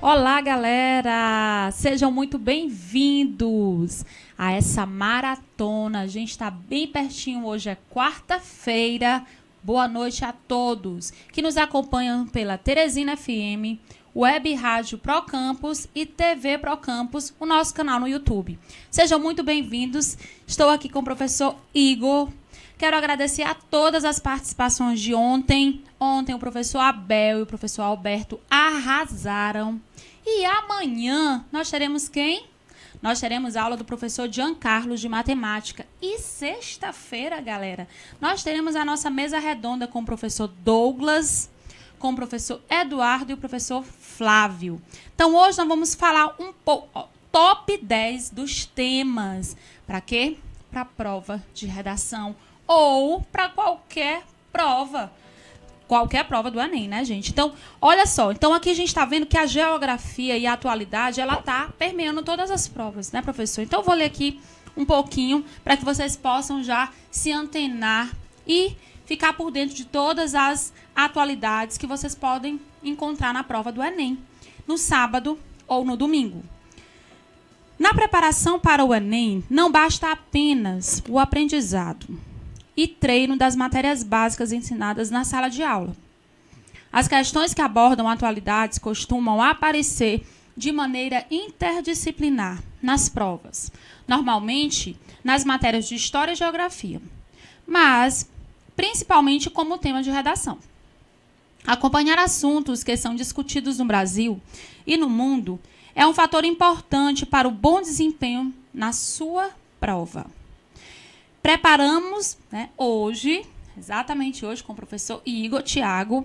Olá, galera! Sejam muito bem-vindos a essa maratona. A gente está bem pertinho, hoje é quarta-feira. Boa noite a todos que nos acompanham pela Teresina FM, Web Rádio Procampus e TV Procampus, o nosso canal no YouTube. Sejam muito bem-vindos. Estou aqui com o professor Igor. Quero agradecer a todas as participações de ontem. Ontem o professor Abel e o professor Alberto arrasaram. E amanhã nós teremos quem? Nós teremos aula do professor Giancarlo de matemática. E sexta-feira, galera, nós teremos a nossa mesa redonda com o professor Douglas, com o professor Eduardo e o professor Flávio. Então hoje nós vamos falar um pouco, top 10 dos temas. Para quê? Para a prova de redação ou para qualquer prova do Enem, né, gente? Então, olha só. Então, aqui a gente está vendo que a geografia e a atualidade, ela está permeando todas as provas, né, professor? Então, eu vou ler aqui um pouquinho para que vocês possam já se antenar e ficar por dentro de todas as atualidades que vocês podem encontrar na prova do Enem, no sábado ou no domingo. Na preparação para o Enem, não basta apenas o aprendizado e treino das matérias básicas ensinadas na sala de aula. As questões que abordam atualidades costumam aparecer de maneira interdisciplinar nas provas, normalmente nas matérias de História e Geografia, mas principalmente como tema de redação. Acompanhar assuntos que são discutidos no Brasil e no mundo é um fator importante para o bom desempenho na sua prova. Preparamos, né, hoje, exatamente hoje, com o professor Igor Thiago,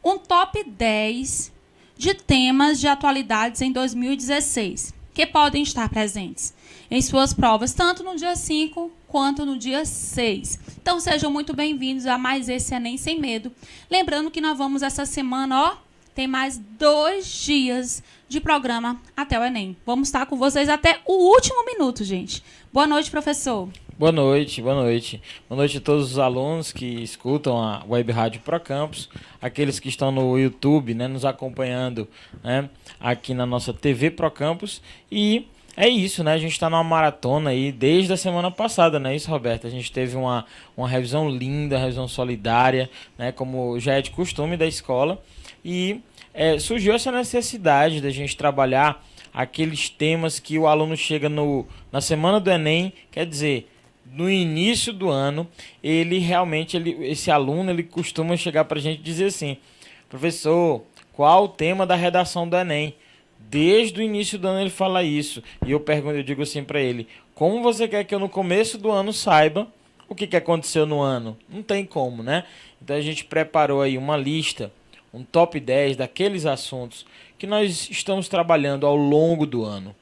um top 10 de temas de atualidades em 2016, que podem estar presentes em suas provas, tanto no dia 5 quanto no dia 6. Então, sejam muito bem-vindos a mais esse Enem Sem Medo. Lembrando que nós vamos essa semana, tem mais 2 dias de programa até o Enem. Vamos estar com vocês até o último minuto, gente. Boa noite, professor. Boa noite, boa noite. Boa noite a todos os alunos que escutam a Web Rádio Procampus, aqueles que estão no YouTube, né, nos acompanhando, né, aqui na nossa TV Procampus. E é isso, né? A gente está numa maratona aí desde a semana passada, não é isso, Roberto? A gente teve uma revisão linda, revisão solidária, né, como já é de costume da escola. E surgiu essa necessidade da gente trabalhar aqueles temas que o aluno chega na semana do Enem, quer dizer, no início do ano, esse aluno ele costuma chegar para a gente e dizer assim: professor, qual o tema da redação do Enem? Desde o início do ano ele fala isso. E eu digo assim para ele: como você quer que eu no começo do ano saiba o que aconteceu no ano? Não tem como, né? Então a gente preparou aí uma lista, um top 10 daqueles assuntos que nós estamos trabalhando ao longo do ano.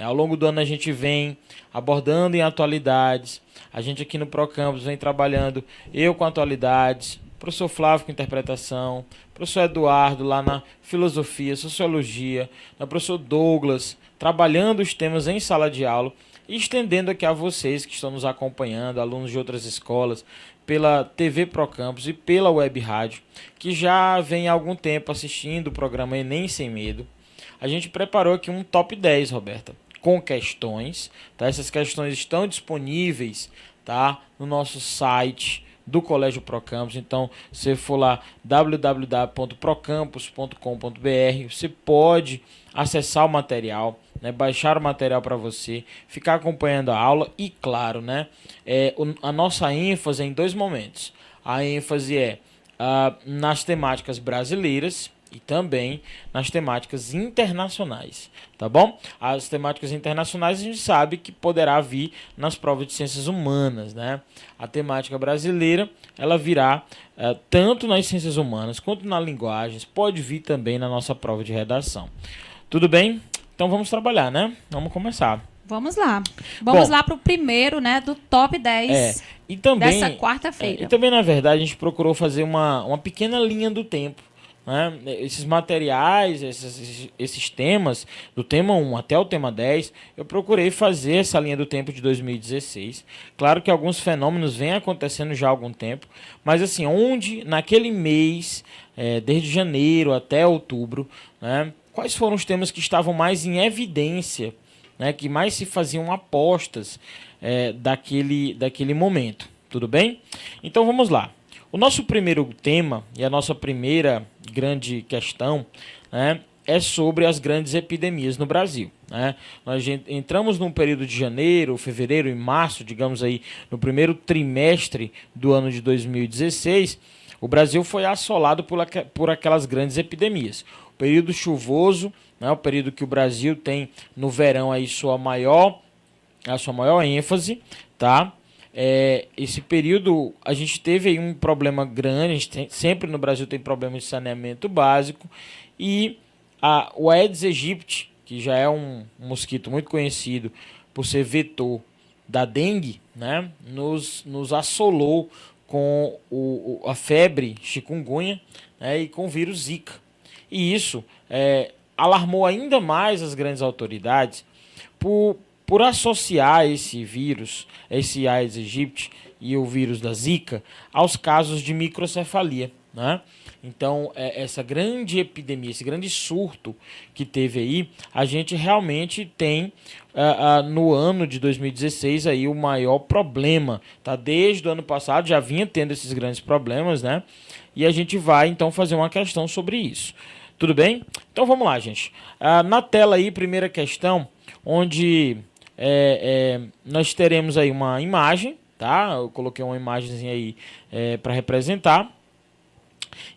Ao longo do ano a gente vem abordando em atualidades. A gente aqui no Procampus vem trabalhando, eu com atualidades, o professor Flávio com interpretação, o professor Eduardo lá na filosofia, sociologia, o professor Douglas trabalhando os temas em sala de aula e estendendo aqui a vocês que estão nos acompanhando, alunos de outras escolas, pela TV Procampus e pela Web Rádio, que já vem há algum tempo assistindo o programa Enem Sem Medo. A gente preparou aqui um top 10, Roberta, com questões, tá? Essas questões estão disponíveis, tá, no nosso site, do Colégio Procampus. Então, se for lá www.procampus.com.br, você pode acessar o material, né, baixar o material para você, ficar acompanhando a aula e, claro, né, a nossa ênfase é em dois momentos. A ênfase é nas temáticas brasileiras e também nas temáticas internacionais, tá bom? As temáticas internacionais a gente sabe que poderá vir nas provas de ciências humanas, né? A temática brasileira, ela virá tanto nas ciências humanas quanto nas linguagens, pode vir também na nossa prova de redação. Tudo bem? Então vamos trabalhar, né? Vamos começar. Vamos lá. Vamos lá para o primeiro, né, do top 10 e também, dessa quarta-feira. E também, na verdade, a gente procurou fazer uma pequena linha do tempo, né? Esses materiais, esses temas, do tema 1 até o tema 10, eu procurei fazer essa linha do tempo de 2016. Claro que alguns fenômenos vêm acontecendo já há algum tempo, mas assim, onde naquele mês, desde janeiro até outubro, né, quais foram os temas que estavam mais em evidência, né, que mais se faziam apostas daquele momento, tudo bem? Então vamos lá. O nosso primeiro tema e a nossa primeira grande questão, né, é sobre as grandes epidemias no Brasil, né? Nós entramos num período de janeiro, fevereiro e março, digamos aí, no primeiro trimestre do ano de 2016, o Brasil foi assolado por aquelas grandes epidemias. O período chuvoso, né, o período que o Brasil tem no verão aí a sua maior ênfase, tá? Esse período a gente teve aí um problema grande, a gente sempre no Brasil tem problema de saneamento básico, e o Aedes aegypti, que já é um mosquito muito conhecido por ser vetor da dengue, né, nos assolou com a febre chikungunya, né, e com o vírus Zika. E isso alarmou ainda mais as grandes autoridades por associar esse vírus, esse Aedes aegypti e o vírus da Zika, aos casos de microcefalia, né? Então, essa grande epidemia, esse grande surto que teve aí, a gente realmente tem no ano de 2016 aí o maior problema, tá? Desde o ano passado já vinha tendo esses grandes problemas, né? E a gente vai então fazer uma questão sobre isso. Tudo bem? Então vamos lá, gente. Na tela aí, primeira questão, onde nós teremos aí uma imagem, tá? Eu coloquei uma imagenzinha aí para representar.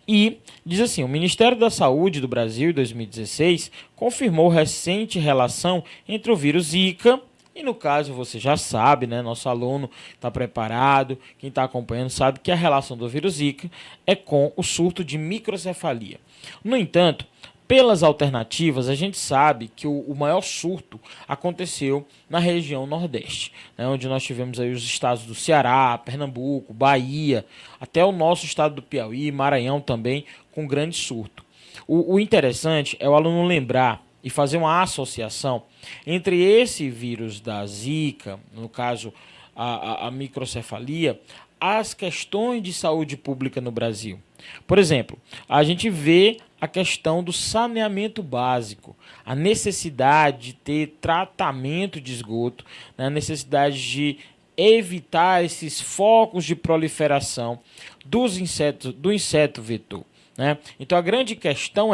E diz assim: o Ministério da Saúde do Brasil, em 2016, confirmou recente relação entre o vírus Zika, e no caso você já sabe, né? Nosso aluno está preparado, quem está acompanhando sabe que a relação do vírus Zika é com o surto de microcefalia. No entanto, pelas alternativas, a gente sabe que o maior surto aconteceu na região Nordeste, né, onde nós tivemos aí os estados do Ceará, Pernambuco, Bahia, até o nosso estado do Piauí, Maranhão também, com grande surto. O interessante é o aluno lembrar e fazer uma associação entre esse vírus da Zika, no caso a microcefalia, as questões de saúde pública no Brasil. Por exemplo, a gente vê a questão do saneamento básico, a necessidade de ter tratamento de esgoto, né, a necessidade de evitar esses focos de proliferação do inseto vetor, né? Então a grande questão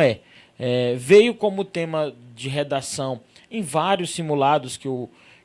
veio como tema de redação em vários simulados que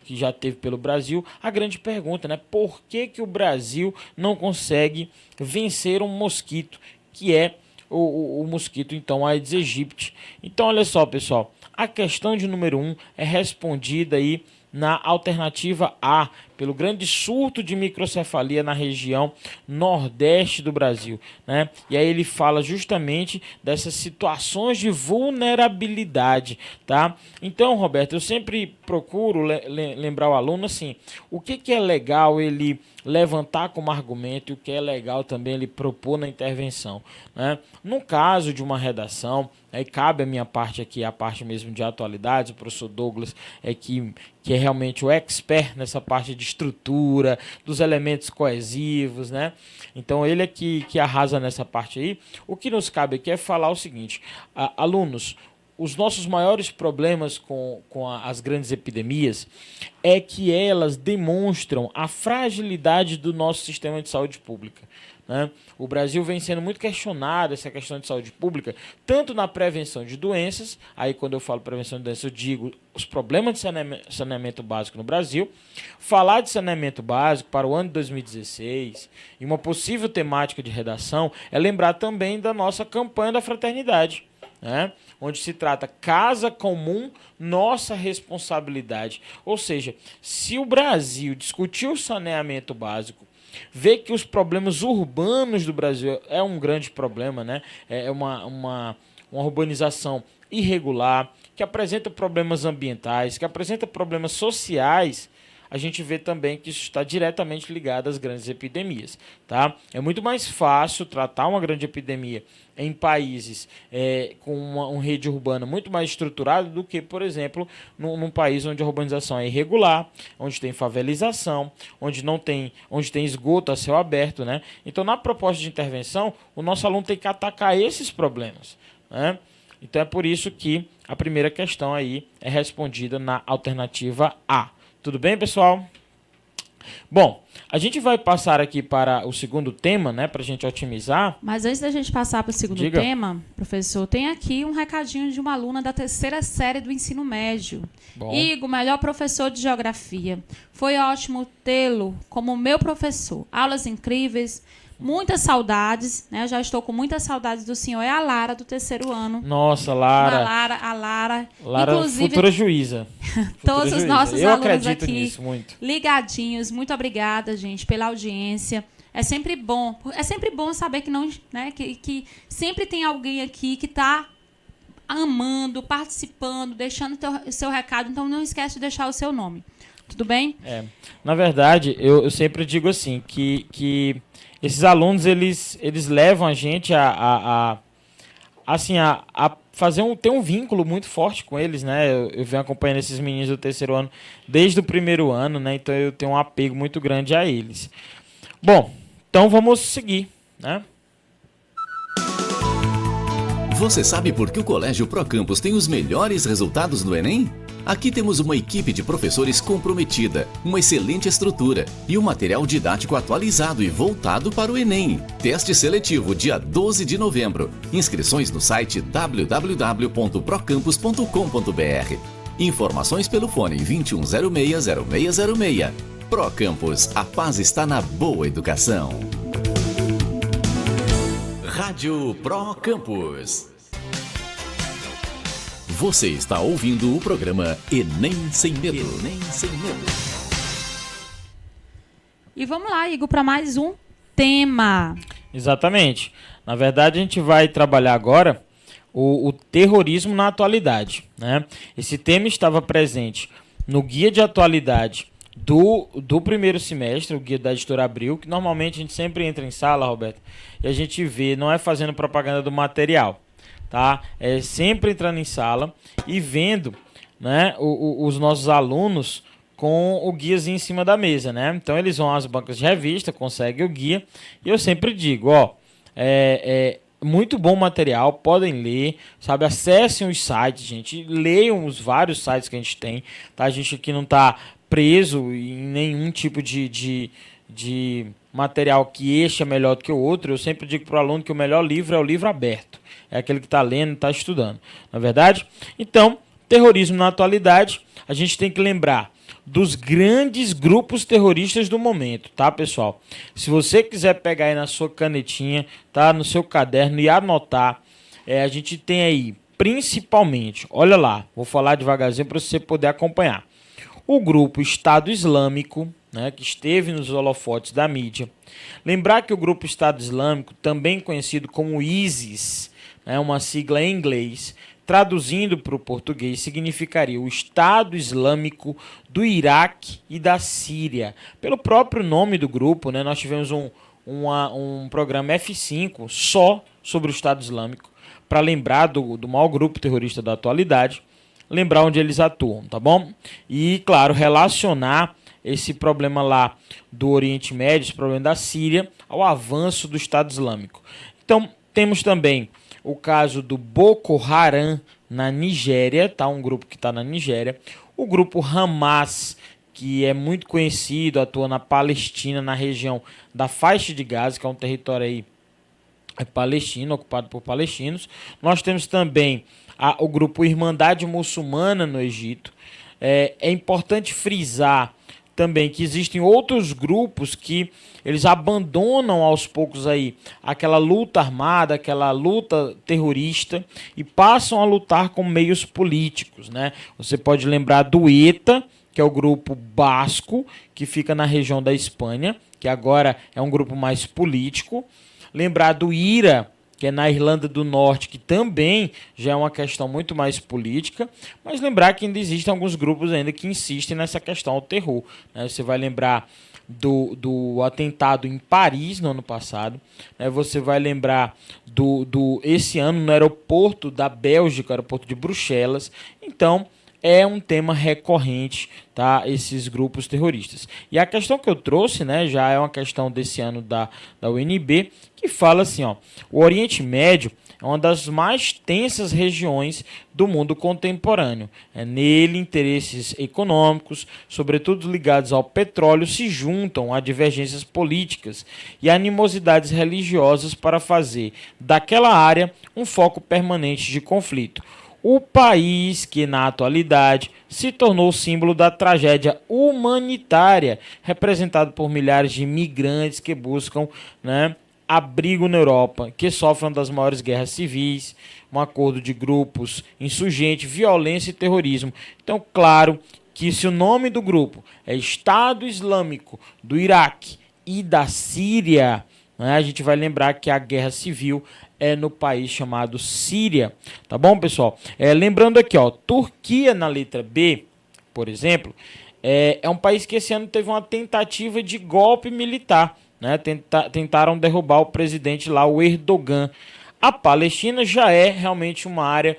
já teve pelo Brasil, a grande pergunta, né? Por que o Brasil não consegue vencer um mosquito, que é o mosquito, então, Aedes aegypti? Então, olha só, pessoal, a questão de número 1 é respondida aí na alternativa A, pelo grande surto de microcefalia na região nordeste do Brasil, né? E aí ele fala justamente dessas situações de vulnerabilidade, tá? Então, Roberto, eu sempre procuro lembrar o aluno assim, o que é legal ele levantar como argumento e o que é legal também ele propor na intervenção, né? No caso de uma redação, aí cabe a minha parte aqui, a parte mesmo de atualidades, o professor Douglas que é realmente o expert nessa parte de estrutura, dos elementos coesivos, né? Então ele é que arrasa nessa parte aí. O que nos cabe aqui é falar o seguinte: alunos, os nossos maiores problemas com as grandes epidemias é que elas demonstram a fragilidade do nosso sistema de saúde pública, né? O Brasil vem sendo muito questionado essa questão de saúde pública, tanto na prevenção de doenças, aí quando eu falo prevenção de doenças eu digo os problemas de saneamento básico no Brasil. Falar de saneamento básico para o ano de 2016 e uma possível temática de redação é lembrar também da nossa campanha da fraternidade, né? Onde se trata casa comum, nossa responsabilidade. Ou seja, se o Brasil discutir o saneamento básico, vê que os problemas urbanos do Brasil é um grande problema, né? É uma urbanização irregular, que apresenta problemas ambientais, que apresenta problemas sociais, a gente vê também que isso está diretamente ligado às grandes epidemias, tá? É muito mais fácil tratar uma grande epidemia em países com uma rede urbana muito mais estruturada do que, por exemplo, num país onde a urbanização é irregular, onde tem favelização, onde tem esgoto a céu aberto, né? Então, na proposta de intervenção, o nosso aluno tem que atacar esses problemas, né? Então, é por isso que a primeira questão aí é respondida na alternativa A. Tudo bem, pessoal? Bom, a gente vai passar aqui para o segundo tema, né, para a gente otimizar. Mas antes da gente passar para o segundo tema, professor, tem aqui um recadinho de uma aluna da 3ª série do ensino médio. Bom. Igor, melhor professor de geografia. Foi ótimo tê-lo como meu professor. Aulas incríveis. Muitas saudades, né? Eu já estou com muitas saudades do senhor. É a Lara, do 3º ano. Nossa, Lara. A Lara. Inclusive, futura juíza. Todos os nossos eu alunos acredito aqui nisso muito. Ligadinhos. Muito obrigada, gente, pela audiência. É sempre bom saber que não, né? Que sempre tem alguém aqui que está amando, participando, deixando o seu recado. Então não esquece de deixar o seu nome. Tudo bem? Na verdade, eu sempre digo assim que esses alunos, eles levam a gente a fazer ter um vínculo muito forte com eles, né? Eu venho acompanhando esses meninos do 3º ano desde o 1º ano, né? Então eu tenho um apego muito grande a eles. Bom, então vamos seguir, né? Você sabe por que o Colégio Procampus tem os melhores resultados no Enem? Aqui temos uma equipe de professores comprometida, uma excelente estrutura e um material didático atualizado e voltado para o Enem. Teste seletivo dia 12 de novembro. Inscrições no site www.procampus.com.br. Informações pelo fone 2106-0606. Procampus, a paz está na boa educação. Rádio Procampus. Você está ouvindo o programa Enem Sem Medo. Enem Sem Medo. E vamos lá, Igor, para mais um tema. Exatamente. Na verdade, a gente vai trabalhar agora o terrorismo na atualidade, né? Esse tema estava presente no guia de atualidade do primeiro semestre, o guia da editora Abril, que normalmente a gente sempre entra em sala, Roberto, e a gente vê, não é fazendo propaganda do material, tá? É sempre entrando em sala e vendo, né, os nossos alunos com o guiazinho em cima da mesa, né? Então eles vão às bancas de revista, conseguem o guia, e eu sempre digo, muito bom material, podem ler, sabe? Acessem os sites, gente, leiam os vários sites que a gente tem, tá? A gente aqui não está preso em nenhum tipo de material que este é melhor do que o outro. Eu sempre digo para o aluno que o melhor livro é o livro aberto, é aquele que está lendo, está estudando, não é verdade? Então, terrorismo na atualidade, a gente tem que lembrar dos grandes grupos terroristas do momento, tá, pessoal? Se você quiser pegar aí na sua canetinha, tá, no seu caderno e anotar, a gente tem aí, principalmente, olha lá, vou falar devagarzinho para você poder acompanhar. O grupo Estado Islâmico, né, que esteve nos holofotes da mídia. Lembrar que o grupo Estado Islâmico, também conhecido como ISIS, né, uma sigla em inglês, traduzindo para o português, significaria o Estado Islâmico do Iraque e da Síria. Pelo próprio nome do grupo, né, nós tivemos um programa F5 só sobre o Estado Islâmico, para lembrar do maior grupo terrorista da atualidade, lembrar onde eles atuam, tá bom? E, claro, relacionar esse problema lá do Oriente Médio, esse problema da Síria, ao avanço do Estado Islâmico. Então, temos também o caso do Boko Haram, na Nigéria, tá? Um grupo que está na Nigéria. O grupo Hamas, que é muito conhecido, atua na Palestina, na região da Faixa de Gaza, que é um território aí palestino, ocupado por palestinos. Nós temos também o grupo Irmandade Muçulmana no Egito. É importante frisar também que existem outros grupos que eles abandonam aos poucos aí aquela luta armada, aquela luta terrorista e passam a lutar com meios políticos, né? Você pode lembrar do ETA, que é o grupo basco, que fica na região da Espanha, que agora é um grupo mais político. Lembrar do IRA, que é na Irlanda do Norte, que também já é uma questão muito mais política, mas lembrar que ainda existem alguns grupos ainda que insistem nessa questão do terror, né? Você vai lembrar do atentado em Paris no ano passado, né? Você vai lembrar esse ano no aeroporto da Bélgica, aeroporto de Bruxelas. Então, é um tema recorrente, tá? Esses grupos terroristas. E a questão que eu trouxe, né, já é uma questão desse ano da UNB, que fala assim, ó, o Oriente Médio é uma das mais tensas regiões do mundo contemporâneo. Nele, interesses econômicos, sobretudo ligados ao petróleo, se juntam a divergências políticas e animosidades religiosas para fazer daquela área um foco permanente de conflito. O país que, na atualidade, se tornou símbolo da tragédia humanitária, representado por milhares de imigrantes que buscam, né, abrigo na Europa, que sofrem das maiores guerras civis, um acordo de grupos insurgentes, violência e terrorismo. Então, claro que se o nome do grupo é Estado Islâmico do Iraque e da Síria, né, a gente vai lembrar que a guerra civil é no país chamado Síria, tá bom, pessoal? Lembrando aqui, ó, Turquia na letra B, por exemplo, é um país que esse ano teve uma tentativa de golpe militar, né? Tentaram derrubar o presidente lá, o Erdogan. A Palestina já é realmente uma área,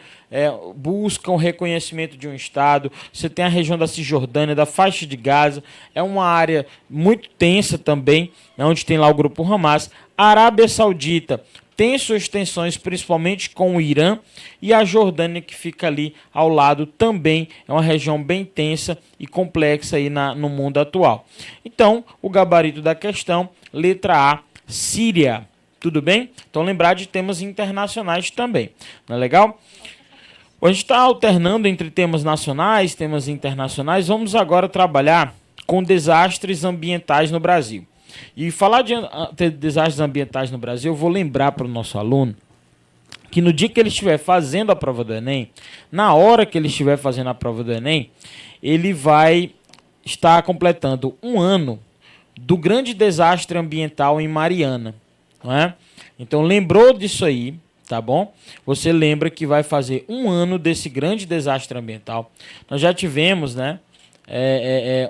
busca o reconhecimento de um Estado. Você tem a região da Cisjordânia, da faixa de Gaza, é uma área muito tensa também, né, onde tem lá o grupo Hamas. A Arábia Saudita tem suas tensões principalmente com o Irã, e a Jordânia, que fica ali ao lado, também é uma região bem tensa e complexa aí no mundo atual. Então, o gabarito da questão, letra A, Síria. Tudo bem? Então lembrar de temas internacionais também. Não é legal? A gente está alternando entre temas nacionais, temas internacionais. Vamos agora trabalhar com desastres ambientais no Brasil. E falar de desastres ambientais no Brasil, eu vou lembrar para o nosso aluno que no dia que ele estiver fazendo a prova do Enem, na hora que ele estiver fazendo a prova do Enem, ele vai estar completando um ano do grande desastre ambiental em Mariana. Não é? Então lembrou disso aí, tá bom? Você lembra que vai fazer um ano desse grande desastre ambiental. Nós já tivemos, né,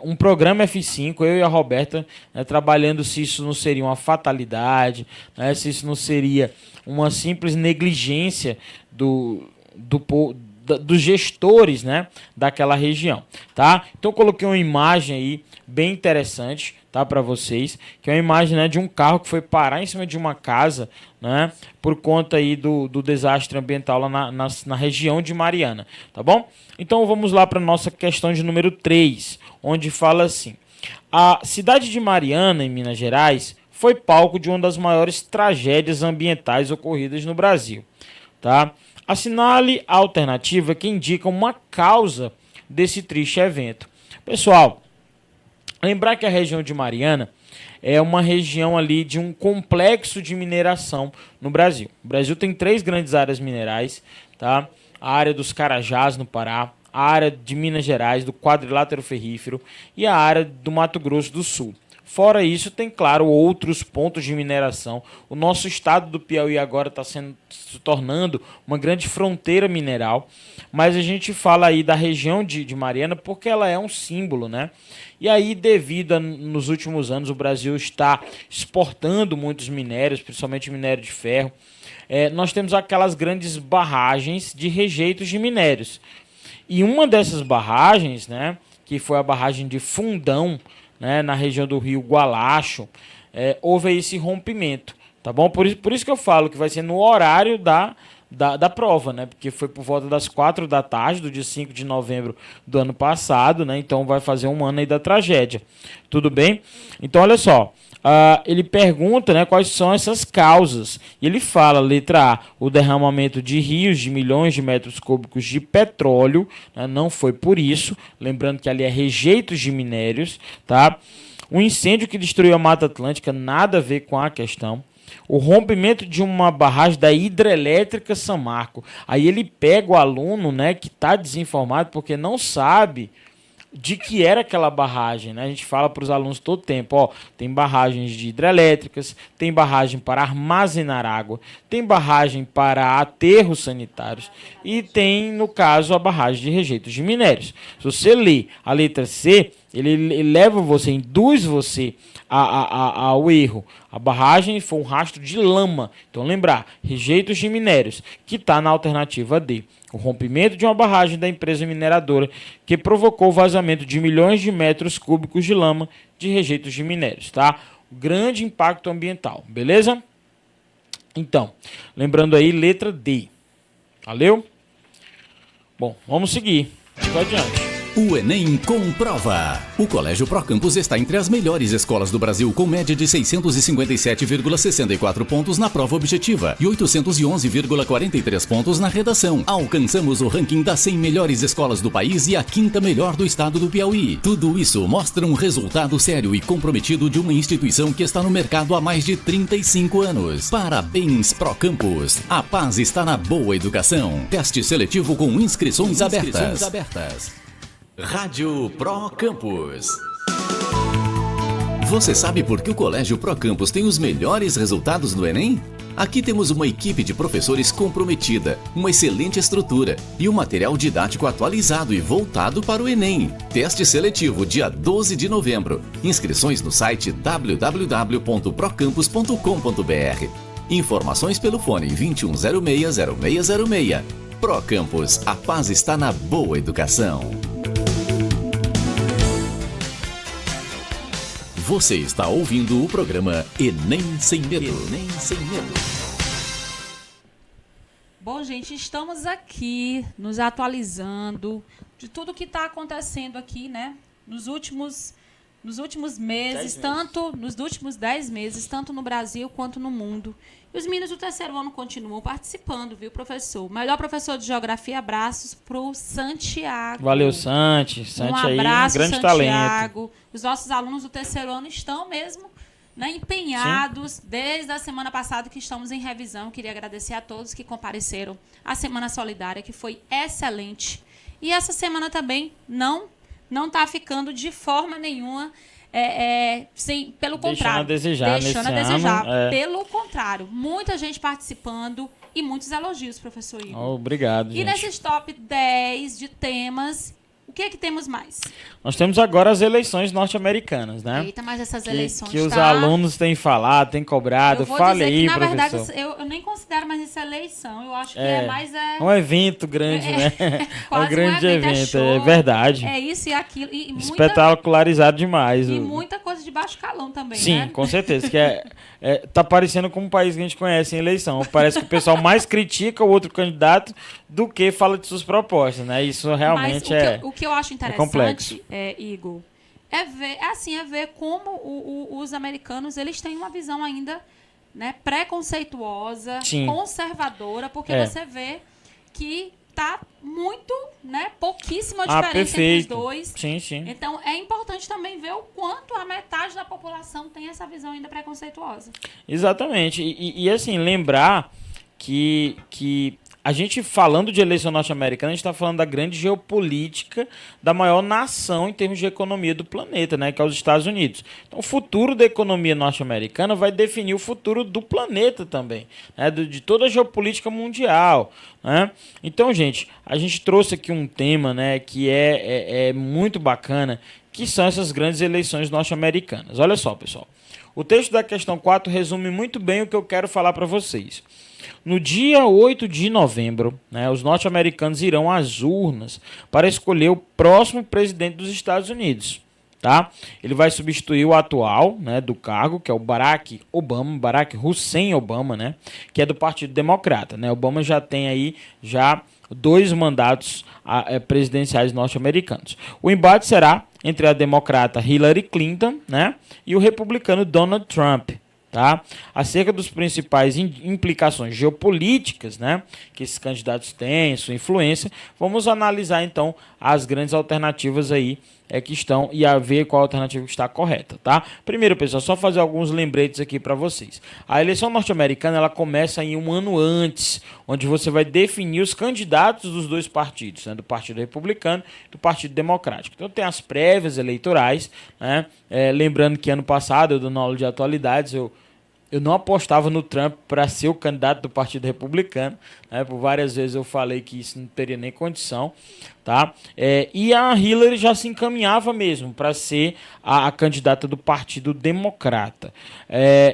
um programa F5, eu e a Roberta, né, trabalhando se isso não seria uma fatalidade, né, se isso não seria uma simples negligência dos gestores, né, daquela região, tá? Então eu coloquei uma imagem aí bem interessante, tá, para vocês, que é uma imagem, né, de um carro que foi parar em cima de uma casa, né, por conta aí do desastre ambiental lá na região de Mariana, tá bom? Então vamos lá para a nossa questão de número 3, onde fala assim: a cidade de Mariana, em Minas Gerais, foi palco de uma das maiores tragédias ambientais ocorridas no Brasil, tá? Assinale a alternativa que indica uma causa desse triste evento. Pessoal, lembrar que a região de Mariana é uma região ali de um complexo de mineração no Brasil. O Brasil tem 3 grandes áreas minerais, tá? A área dos Carajás, no Pará, a área de Minas Gerais, do quadrilátero ferrífero, e a área do Mato Grosso do Sul. Fora isso, tem, claro, outros pontos de mineração. O nosso estado do Piauí agora está se tornando uma grande fronteira mineral, mas a gente fala aí da região de Mariana porque ela é um símbolo, né? E aí, nos últimos anos, o Brasil está exportando muitos minérios, principalmente minério de ferro. Nós temos aquelas grandes barragens de rejeitos de minérios. E uma dessas barragens, né, que foi a barragem de Fundão, né, na região do rio Gualacho, houve esse rompimento, tá bom? Por isso que eu falo que vai ser no horário da da prova, né? Porque foi por volta das 4 da tarde, do dia 5 de novembro do ano passado, né? Então vai fazer um ano aí da tragédia. Tudo bem? Então, olha só. Ele pergunta, né, quais são essas causas. E ele fala, letra A, o derramamento de rios de milhões de metros cúbicos de petróleo, né, não foi por isso. Lembrando que ali é rejeitos de minérios, tá? Um incêndio que destruiu a Mata Atlântica, nada a ver com a questão. O rompimento de uma barragem da hidrelétrica São Marco. Aí ele pega o aluno, né, que está desinformado porque não sabe de que era aquela barragem, né? A gente fala para os alunos todo tempo, ó, tem barragens de hidrelétricas, tem barragem para armazenar água, tem barragem para aterros sanitários e tem, no caso, a barragem de rejeitos de minérios. Se você ler a letra C, ele leva você, induz você ao erro. A barragem foi um rastro de lama. Então, lembrar, rejeitos de minérios, que está na alternativa D. O rompimento de uma barragem da empresa mineradora que provocou o vazamento de milhões de metros cúbicos de lama de rejeitos de minérios, tá? Grande impacto ambiental, beleza? Então, lembrando aí, letra D. Valeu? Bom, vamos seguir. Vamos adiante. O Enem comprova. O Colégio Procampus está entre as melhores escolas do Brasil, com média de 657,64 pontos na prova objetiva e 811,43 pontos na redação. Alcançamos o ranking das 100 melhores escolas do país e a 5ª melhor do estado do Piauí. Tudo isso mostra um resultado sério e comprometido de uma instituição que está no mercado há mais de 35 anos. Parabéns, Procampus. A paz está na boa educação. Teste seletivo com inscrições abertas. Rádio Procampus. Você sabe por que o Colégio Procampus tem os melhores resultados no Enem? Aqui temos uma equipe de professores comprometida, uma excelente estrutura e um material didático atualizado e voltado para o Enem. Teste seletivo dia 12 de novembro. Inscrições no site www.procampus.com.br. Informações pelo fone 2106-0606. Procampus, a paz está na boa educação. Você está ouvindo o programa Enem Sem Medo. Enem Sem Medo. Bom, gente, estamos aqui nos atualizando de tudo que está acontecendo aqui, né? Nos últimos meses, nos últimos 10 meses, tanto no Brasil quanto no mundo. E os meninos do terceiro ano continuam participando, viu, professor? Melhor professor de geografia, abraços pro Santiago. Valeu, Santi. Um aí, abraço, um grande Santiago. talento. Os nossos alunos do terceiro ano estão mesmo, né, empenhados. Sim. Desde a semana passada que estamos em revisão. Queria agradecer a todos que compareceram à Semana Solidária, que foi excelente. E essa semana também não está ficando de forma nenhuma, pelo contrário. Deixando a desejar. Pelo contrário, muita gente participando e muitos elogios, professor Igor. Obrigado, gente. E nesses top 10 de temas, o que é que temos mais? Nós temos agora as eleições norte-americanas, né? Eita, mas essas eleições... Que os alunos têm falado, têm cobrado. Fale aí, professor. Na verdade, eu nem considero mais isso eleição. Eu acho que é mais... um evento grande, né? Quase um grande evento, show, é verdade. É isso e aquilo. E espetacularizado demais. E muita coisa de baixo calão também, Sim, né? com certeza. Que tá parecendo como um país que a gente conhece em eleição. Parece que o pessoal mais critica o outro candidato do que fala de suas propostas, né? Isso realmente o que eu acho interessante, Igor, é ver como os americanos eles têm uma visão ainda, né, preconceituosa, sim, conservadora, porque você vê que tá muito, né, pouquíssima diferença entre os dois. Sim, sim. Então, é importante também ver o quanto a metade da população tem essa visão ainda preconceituosa. Exatamente. E assim, lembrar que a gente, falando de eleição norte-americana, a gente está falando da grande geopolítica da maior nação em termos de economia do planeta, né, que é os Estados Unidos. Então, o futuro da economia norte-americana vai definir o futuro do planeta também, né, de toda a geopolítica mundial, né? Então, gente, a gente trouxe aqui um tema, né, que é muito bacana, que são essas grandes eleições norte-americanas. Olha só, pessoal. O texto da questão 4 resume muito bem o que eu quero falar para vocês. No dia 8 de novembro, né, os norte-americanos irão às urnas para escolher o próximo presidente dos Estados Unidos. tá? Ele vai substituir o atual, né, do cargo, que é o Barack Hussein Obama, né, que é do Partido Democrata, né? Obama já tem aí 2 mandatos presidenciais norte-americanos. O embate será entre a democrata Hillary Clinton, né, e o republicano Donald Trump. Tá? Acerca dos principais implicações geopolíticas, né, que esses candidatos têm, sua influência, vamos analisar então as grandes alternativas aí que estão e a ver qual alternativa está correta, tá? Primeiro, pessoal, só fazer alguns lembretes aqui para vocês. A eleição norte-americana ela começa em um ano antes, onde você vai definir os candidatos dos 2 partidos, né, do Partido Republicano e do Partido Democrático. Então tem as prévias eleitorais, né? Lembrando que ano passado, eu dando aula de atualidades, eu não apostava no Trump para ser o candidato do Partido Republicano, né? Por várias vezes eu falei que isso não teria nem condição, tá? E a Hillary já se encaminhava mesmo para ser a candidata do Partido Democrata.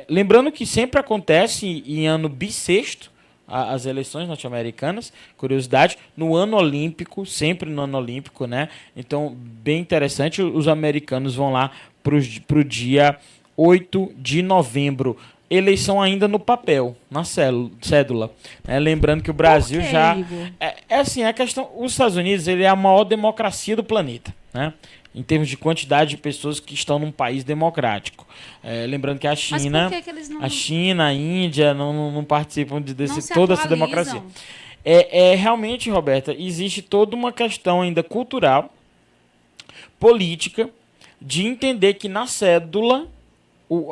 Lembrando que sempre acontece em ano bissexto as eleições norte-americanas, curiosidade, no ano olímpico, sempre no ano olímpico, né? Então, bem interessante, os americanos vão lá para o dia 8 de novembro. Eleição ainda no papel, na cédula. Lembrando que o Brasil já... assim, a questão... Os Estados Unidos ele é a maior democracia do planeta, né? Em termos de quantidade de pessoas que estão num país democrático. Lembrando que a China... Mas por que eles não... A China, a Índia não participam desse toda essa democracia. Realmente, Roberta, existe toda uma questão ainda cultural, política, de entender que na cédula...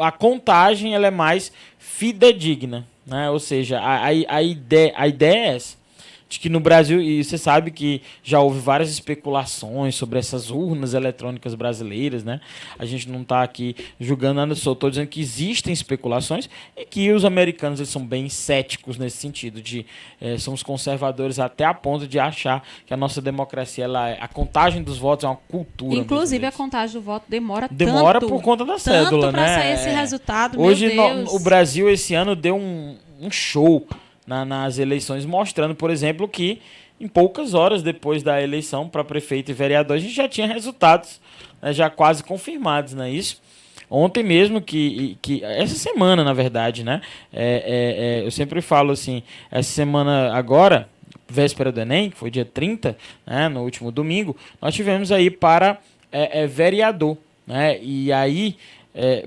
a contagem ela é mais fidedigna, né? Ou seja, a ideia é essa, de que no Brasil, e você sabe que já houve várias especulações sobre essas urnas eletrônicas brasileiras, né? A gente não está aqui julgando nada, só estou dizendo que existem especulações e que os americanos eles são bem céticos nesse sentido, são os conservadores até a ponto de achar que a nossa democracia, a contagem dos votos é uma cultura. Inclusive a contagem do voto demora tanto, por conta da cédula, né? Para sair esse resultado, hoje meu Deus. O Brasil esse ano deu um show nas eleições, mostrando, por exemplo, que em poucas horas depois da eleição para prefeito e vereador, a gente já tinha resultados, né, já quase confirmados, não é isso? Ontem mesmo, essa semana, na verdade, né? Eu sempre falo assim, essa semana agora, véspera do Enem, que foi dia 30, né, no último domingo, nós tivemos aí para vereador, né? E aí...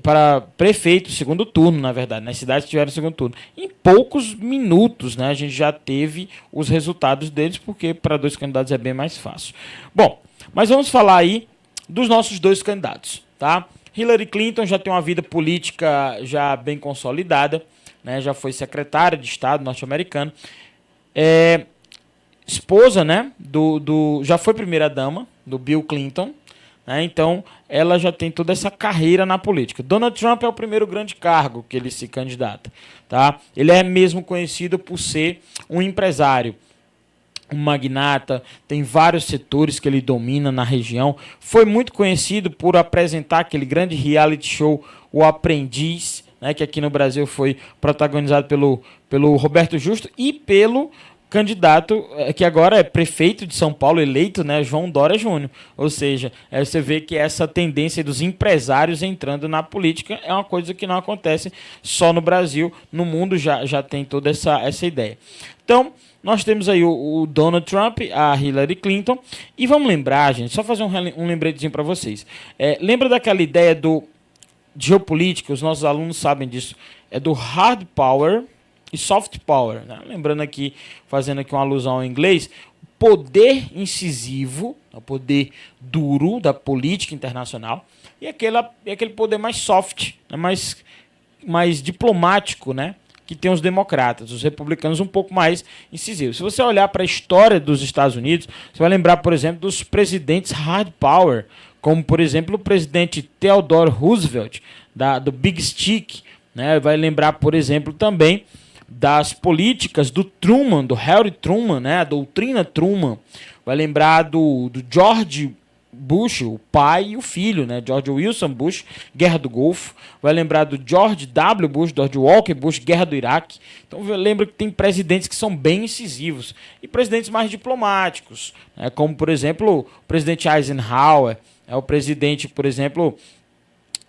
para prefeito, segundo turno, na verdade, nas cidades que tiveram segundo turno. Em poucos minutos, né, a gente já teve os resultados deles, porque para 2 candidatos é bem mais fácil. Bom, mas vamos falar aí dos nossos 2 candidatos, tá? Hillary Clinton já tem uma vida política já bem consolidada, né, já foi secretária de Estado norte-americano, esposa, né, já foi primeira-dama do Bill Clinton, né? Então, ela já tem toda essa carreira na política. Donald Trump é o primeiro grande cargo que ele se candidata. Tá? Ele é mesmo conhecido por ser um empresário, um magnata, tem vários setores que ele domina na região. Foi muito conhecido por apresentar aquele grande reality show, O Aprendiz, né? Que aqui no Brasil foi protagonizado pelo Roberto Justo e pelo candidato que agora é prefeito de São Paulo eleito, né, João Dória Júnior. Ou seja, você vê que essa tendência dos empresários entrando na política é uma coisa que não acontece só no Brasil, no mundo já tem toda essa ideia. Então, nós temos aí o Donald Trump, a Hillary Clinton, e vamos lembrar, gente, só fazer um lembretezinho para vocês. Lembra daquela ideia de geopolítica, os nossos alunos sabem disso, do hard power e soft power, né? Lembrando aqui, fazendo aqui uma alusão ao inglês, poder incisivo, o poder duro da política internacional, e aquele poder mais soft, né? mais diplomático, né? Que tem os democratas, os republicanos um pouco mais incisivos. Se você olhar para a história dos Estados Unidos, você vai lembrar, por exemplo, dos presidentes hard power, como, por exemplo, o presidente Theodore Roosevelt, do Big Stick, né? Vai lembrar, por exemplo, também das políticas do Truman, do Harry Truman, né, a doutrina Truman. Vai lembrar do George Bush, o pai e o filho, né, George Wilson Bush, Guerra do Golfo. Vai lembrar do George W. Bush, George Walker Bush, Guerra do Iraque. Então lembra que tem presidentes que são bem incisivos e presidentes mais diplomáticos, né, como, por exemplo, o presidente Eisenhower, O presidente, por exemplo,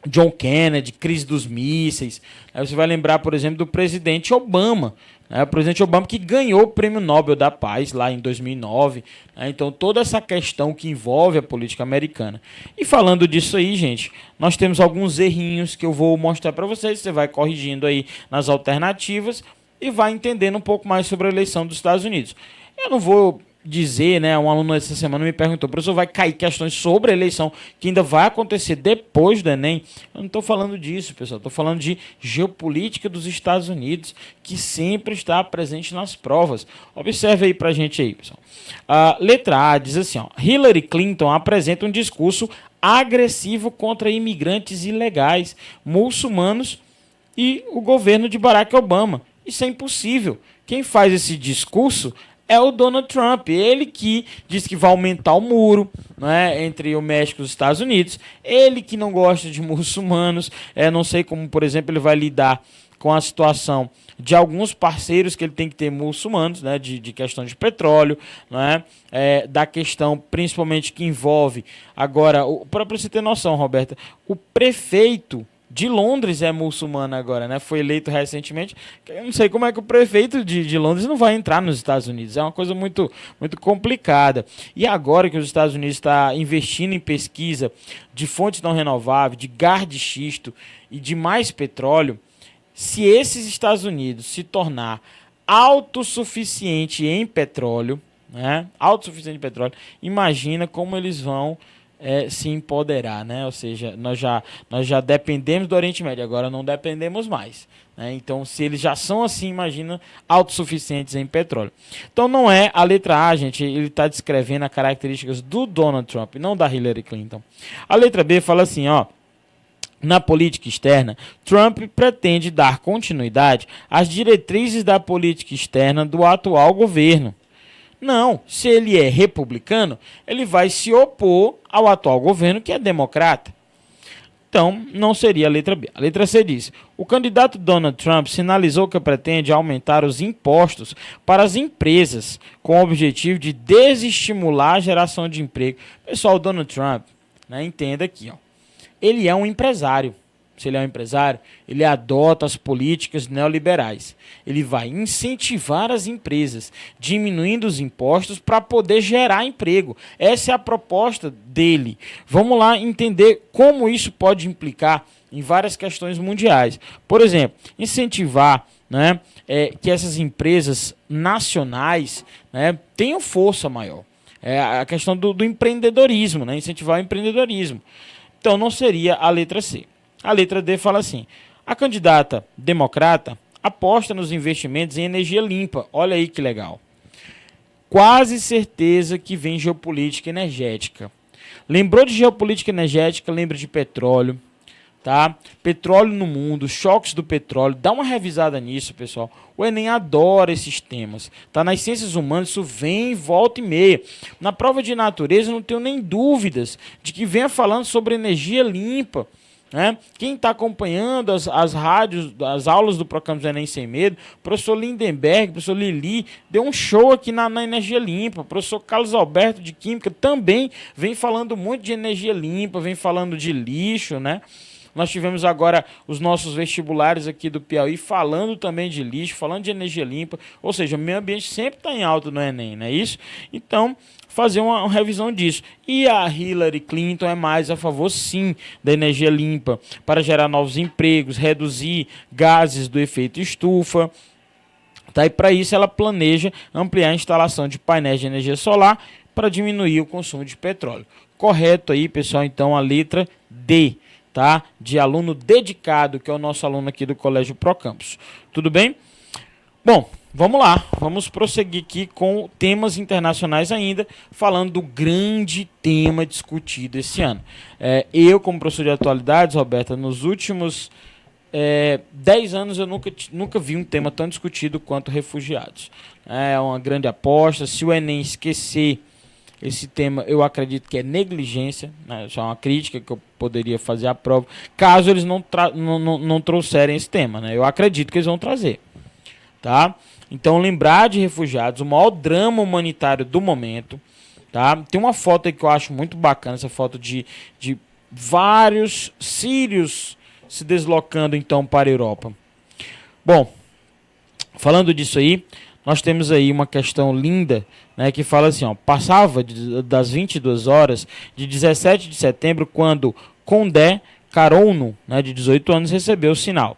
John Kennedy, crise dos mísseis. Aí você vai lembrar, por exemplo, do presidente Obama. O presidente Obama que ganhou o Prêmio Nobel da Paz lá em 2009. Então, toda essa questão que envolve a política americana. E falando disso aí, gente, nós temos alguns errinhos que eu vou mostrar para vocês. Você vai corrigindo aí nas alternativas e vai entendendo um pouco mais sobre a eleição dos Estados Unidos. Eu não vou dizer, né, um aluno essa semana me perguntou, professor, vai cair questões sobre a eleição que ainda vai acontecer depois do Enem? Eu não estou falando disso, pessoal, estou falando de geopolítica dos Estados Unidos, que sempre está presente nas provas. Observe aí pra gente aí, pessoal. A letra A diz assim, ó, Hillary Clinton apresenta um discurso agressivo contra imigrantes ilegais, muçulmanos e o governo de Barack Obama. Isso é impossível. Quem faz esse discurso é o Donald Trump, ele que diz que vai aumentar o muro, né, entre o México e os Estados Unidos, ele que não gosta de muçulmanos, não sei como, por exemplo, ele vai lidar com a situação de alguns parceiros que ele tem que ter muçulmanos, né, de questão de petróleo, né, da questão principalmente que envolve, agora, para você ter noção, Roberta, o prefeito de Londres é muçulmano agora, né? Foi eleito recentemente. Eu não sei como é que o prefeito de Londres não vai entrar nos Estados Unidos. É uma coisa muito, muito complicada. E agora que os Estados Unidos está investindo em pesquisa de fontes não renováveis, de gás de xisto e de mais petróleo, se esses Estados Unidos se tornar autossuficiente em petróleo, né? Autossuficiente em petróleo, imagina como eles vão se empoderar, né? Ou seja, nós já dependemos do Oriente Médio, agora não dependemos mais, né? Então, se eles já são assim, imagina autossuficientes em petróleo. Então, não é a letra A, gente, ele está descrevendo as características do Donald Trump, não da Hillary Clinton. A letra B fala assim, ó, na política externa, Trump pretende dar continuidade às diretrizes da política externa do atual governo. Não, se ele é republicano, ele vai se opor ao atual governo, que é democrata. Então, não seria a letra B. A letra C diz, o candidato Donald Trump sinalizou que pretende aumentar os impostos para as empresas, com o objetivo de desestimular a geração de emprego. Pessoal, o Donald Trump, né, entenda aqui, ó, ele é um empresário. Se ele é um empresário, ele adota as políticas neoliberais. Ele vai incentivar as empresas, diminuindo os impostos para poder gerar emprego. Essa é a proposta dele. Vamos lá entender como isso pode implicar em várias questões mundiais. Por exemplo, incentivar, né, que essas empresas nacionais, né, tenham força maior. A questão do empreendedorismo, né, incentivar o empreendedorismo. Então não seria a letra C. A letra D fala assim, a candidata democrata aposta nos investimentos em energia limpa. Olha aí que legal. Quase certeza que vem geopolítica energética. Lembrou de geopolítica energética, lembra de petróleo, tá? Petróleo no mundo, choques do petróleo. Dá uma revisada nisso, pessoal. O Enem adora esses temas. Tá? Nas ciências humanas isso vem volta e meia. Na prova de natureza não tenho nem dúvidas de que venha falando sobre energia limpa. Né? Quem está acompanhando as rádios, as aulas do Procampus Enem Sem Medo, professor Lindenberg, professor Lili, deu um show aqui na energia limpa. O professor Carlos Alberto de Química também vem falando muito de energia limpa, vem falando de lixo, né? Nós tivemos agora os nossos vestibulares aqui do Piauí falando também de lixo, falando de energia limpa, ou seja, o meio ambiente sempre está em alta no Enem, não é isso? Então, fazer uma revisão disso. E a Hillary Clinton é mais a favor, sim, da energia limpa, para gerar novos empregos, reduzir gases do efeito estufa. Tá? E para isso ela planeja ampliar a instalação de painéis de energia solar para diminuir o consumo de petróleo. Correto aí, pessoal, então a letra D. Tá? De aluno dedicado, que é o nosso aluno aqui do Colégio Procampus. Tudo bem? Bom, vamos lá. Vamos prosseguir aqui com temas internacionais ainda, falando do grande tema discutido esse ano. Eu, como professor de atualidades, Roberta, nos últimos 10 anos eu nunca vi um tema tão discutido quanto refugiados. É uma grande aposta. Se o Enem esquecer esse tema, eu acredito que é negligência, né? Isso é uma crítica que eu poderia fazer à prova, caso eles não trouxerem esse tema, né? Eu acredito que eles vão trazer, tá? Então, lembrar de refugiados, o maior drama humanitário do momento, tá? Tem uma foto aí que eu acho muito bacana, essa foto de vários sírios se deslocando então para a Europa. Bom, falando disso aí, nós temos aí uma questão linda, né, que fala assim, ó, passava das 22 horas de 17 de setembro, quando Condé Carouno, né, de 18 anos, recebeu o sinal.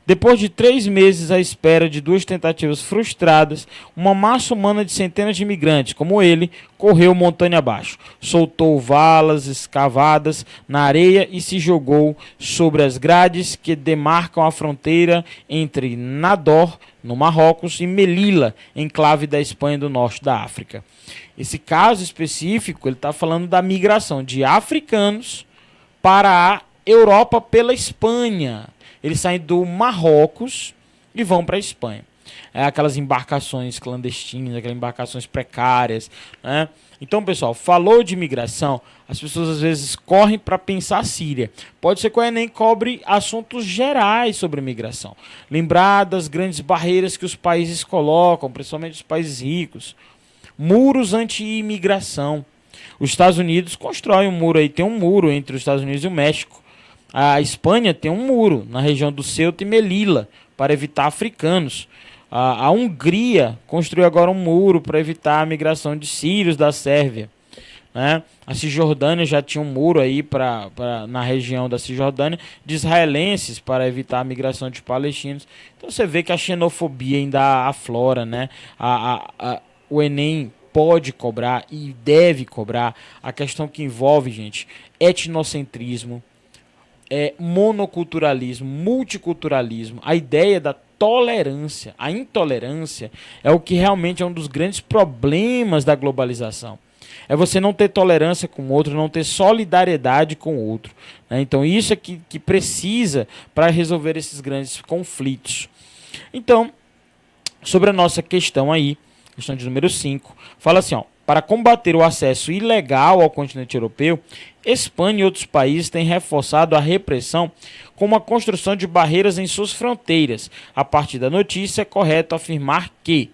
Depois de 3 meses à espera de 2 tentativas frustradas, uma massa humana de centenas de imigrantes, como ele, correu montanha abaixo, soltou valas escavadas na areia e se jogou sobre as grades que demarcam a fronteira entre Nador, no Marrocos, e Melilla, enclave da Espanha do norte da África. Esse caso específico, ele está falando da migração de africanos para a Europa pela Espanha. Eles saem do Marrocos e vão para a Espanha. Aquelas embarcações clandestinas, aquelas embarcações precárias, né? Então, pessoal, falou de imigração, as pessoas às vezes correm para pensar a Síria. Pode ser que o Enem cobre assuntos gerais sobre imigração. Lembrar das grandes barreiras que os países colocam, principalmente os países ricos. Muros anti-imigração. Os Estados Unidos constroem um muro aí, tem um muro entre os Estados Unidos e o México. A Espanha tem um muro na região do Ceuta e Melilla para evitar africanos. A Hungria construiu agora um muro para evitar a migração de sírios da Sérvia, né? A Cisjordânia já tinha um muro aí na região da Cisjordânia de israelenses para evitar a migração de palestinos. Então você vê que a xenofobia ainda aflora, né? O Enem pode cobrar e deve cobrar a questão que envolve, gente, etnocentrismo, monoculturalismo, multiculturalismo, a ideia da tolerância. A intolerância é o que realmente é um dos grandes problemas da globalização. É você não ter tolerância com o outro, não ter solidariedade com o outro, né? Então isso é que precisa para resolver esses grandes conflitos. Então, sobre a nossa questão aí, questão de número 5, fala assim, ó, para combater o acesso ilegal ao continente europeu, Espanha e outros países têm reforçado a repressão com a construção de barreiras em suas fronteiras. A partir da notícia, é correto afirmar que...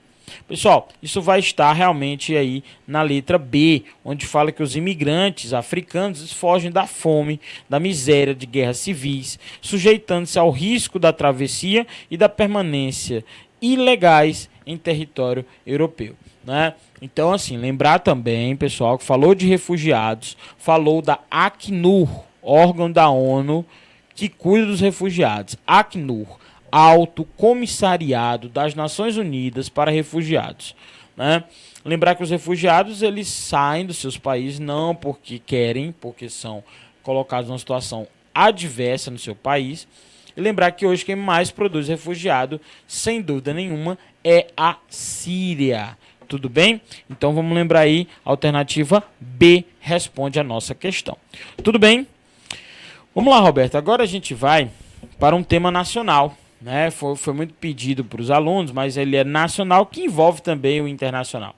Pessoal, isso vai estar realmente aí na letra B, onde fala que os imigrantes africanos fogem da fome, da miséria, de guerras civis, sujeitando-se ao risco da travessia e da permanência ilegais em território europeu, né? Então, assim, lembrar também, pessoal, que falou de refugiados, falou da Acnur, órgão da ONU que cuida dos refugiados. Acnur, Alto Comissariado das Nações Unidas para Refugiados, né? Lembrar que os refugiados, eles saem dos seus países não porque querem, porque são colocados numa situação adversa no seu país. E lembrar que hoje quem mais produz refugiado, sem dúvida nenhuma, é a Síria. Tudo bem? Então vamos lembrar aí, a alternativa B responde a nossa questão. Tudo bem? Vamos lá, Roberto. Agora a gente vai para um tema nacional, né? Foi muito pedido para os alunos, mas ele é nacional, que envolve também o internacional.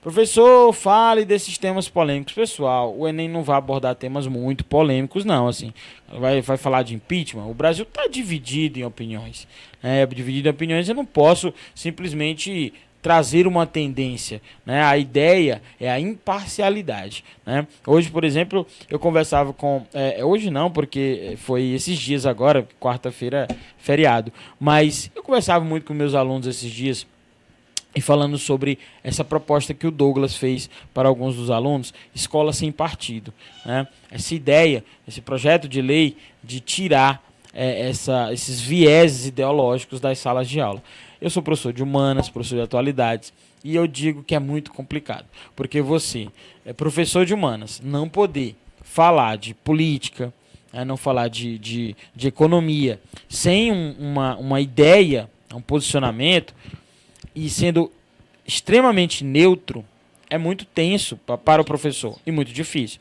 Professor, fale desses temas polêmicos. Pessoal, o Enem não vai abordar temas muito polêmicos, não. Assim, vai falar de impeachment. O Brasil está dividido em opiniões. Dividido em opiniões, eu não posso simplesmente trazer uma tendência, né? A ideia é a imparcialidade, né? Hoje, por exemplo, eu conversava com... hoje não, porque foi esses dias agora, quarta-feira é feriado. Mas eu conversava muito com meus alunos esses dias, e falando sobre essa proposta que o Douglas fez para alguns dos alunos, escola sem partido, né? Essa ideia, esse projeto de lei de tirar esses vieses ideológicos das salas de aula. Eu sou professor de humanas, professor de atualidades, e eu digo que é muito complicado, porque você é professor de humanas, não poder falar de política, não falar de economia, sem uma ideia, um posicionamento, e sendo extremamente neutro, é muito tenso para o professor e muito difícil.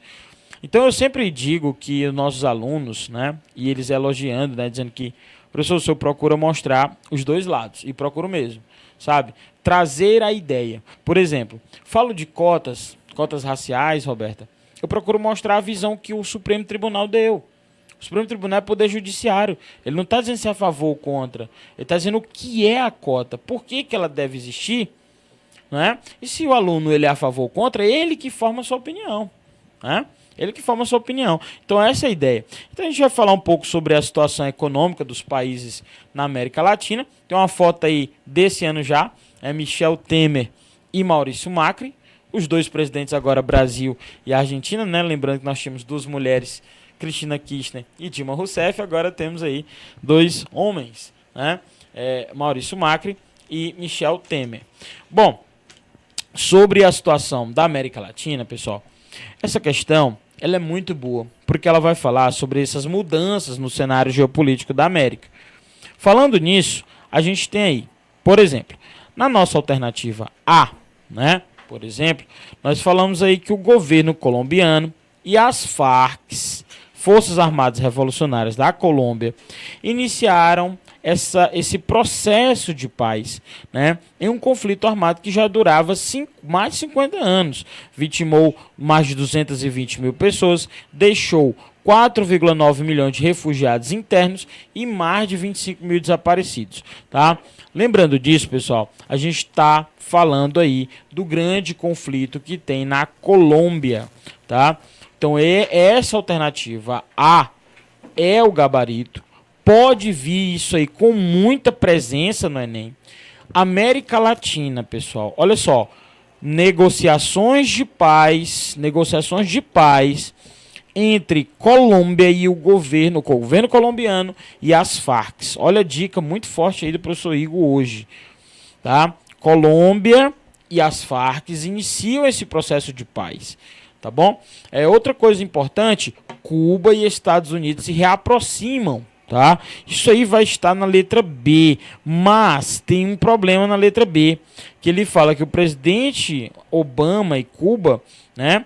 Então eu sempre digo que os nossos alunos, né, e eles elogiando, né, dizendo que professor, o senhor procura mostrar os dois lados, e procuro mesmo, sabe? Trazer a ideia. Por exemplo, falo de cotas raciais, Roberta, eu procuro mostrar a visão que o Supremo Tribunal deu. O Supremo Tribunal é poder judiciário. Ele não está dizendo se é a favor ou contra. Ele está dizendo o que é a cota, por que ela deve existir, né? E se o aluno ele é a favor ou contra, ele que forma a sua opinião, né? Ele que forma a sua opinião. Então essa é a ideia. Então a gente vai falar um pouco sobre a situação econômica dos países na América Latina. Tem uma foto aí desse ano já, é Michel Temer e Maurício Macri, os dois presidentes agora, Brasil e Argentina, né? Lembrando que nós tínhamos duas mulheres, Cristina Kirchner e Dilma Rousseff, agora temos aí dois homens, né? Maurício Macri e Michel Temer. Bom, sobre a situação da América Latina, pessoal, essa questão ela é muito boa, porque ela vai falar sobre essas mudanças no cenário geopolítico da América. Falando nisso, a gente tem aí, por exemplo, na nossa alternativa A, né? Por exemplo, nós falamos aí que o governo colombiano e as Farc, Forças Armadas Revolucionárias da Colômbia, iniciaram esse processo de paz, né, em um conflito armado que já durava mais de 50 anos, vitimou mais de 220 mil pessoas, deixou 4,9 milhões de refugiados internos e mais de 25 mil desaparecidos, tá? Lembrando disso, pessoal, a gente está falando aí do grande conflito que tem na Colômbia, tá? Então, essa alternativa A é o gabarito. Pode vir isso aí com muita presença no Enem. América Latina, pessoal, olha só, negociações de paz entre Colômbia e o governo colombiano e as Farc. Olha a dica muito forte aí do professor Igor hoje, tá? Colômbia e as Farc iniciam esse processo de paz, tá bom? Outra coisa importante, Cuba e Estados Unidos se reaproximam, tá? Isso aí vai estar na letra B, mas tem um problema na letra B, que ele fala que o presidente Obama e Cuba, né,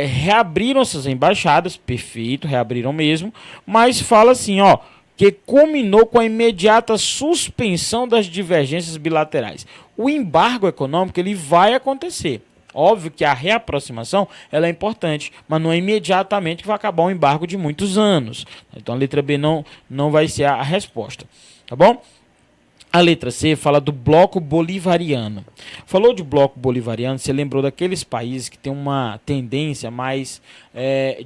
reabriram essas embaixadas, perfeito, reabriram mesmo, mas fala assim, ó, que culminou com a imediata suspensão das divergências bilaterais. O embargo econômico ele vai acontecer. Óbvio que a reaproximação ela é importante, mas não é imediatamente que vai acabar um embargo de muitos anos. Então a letra B não vai ser a resposta, tá bom? A letra C fala do bloco bolivariano. Falou de bloco bolivariano, você lembrou daqueles países que tem uma tendência mais,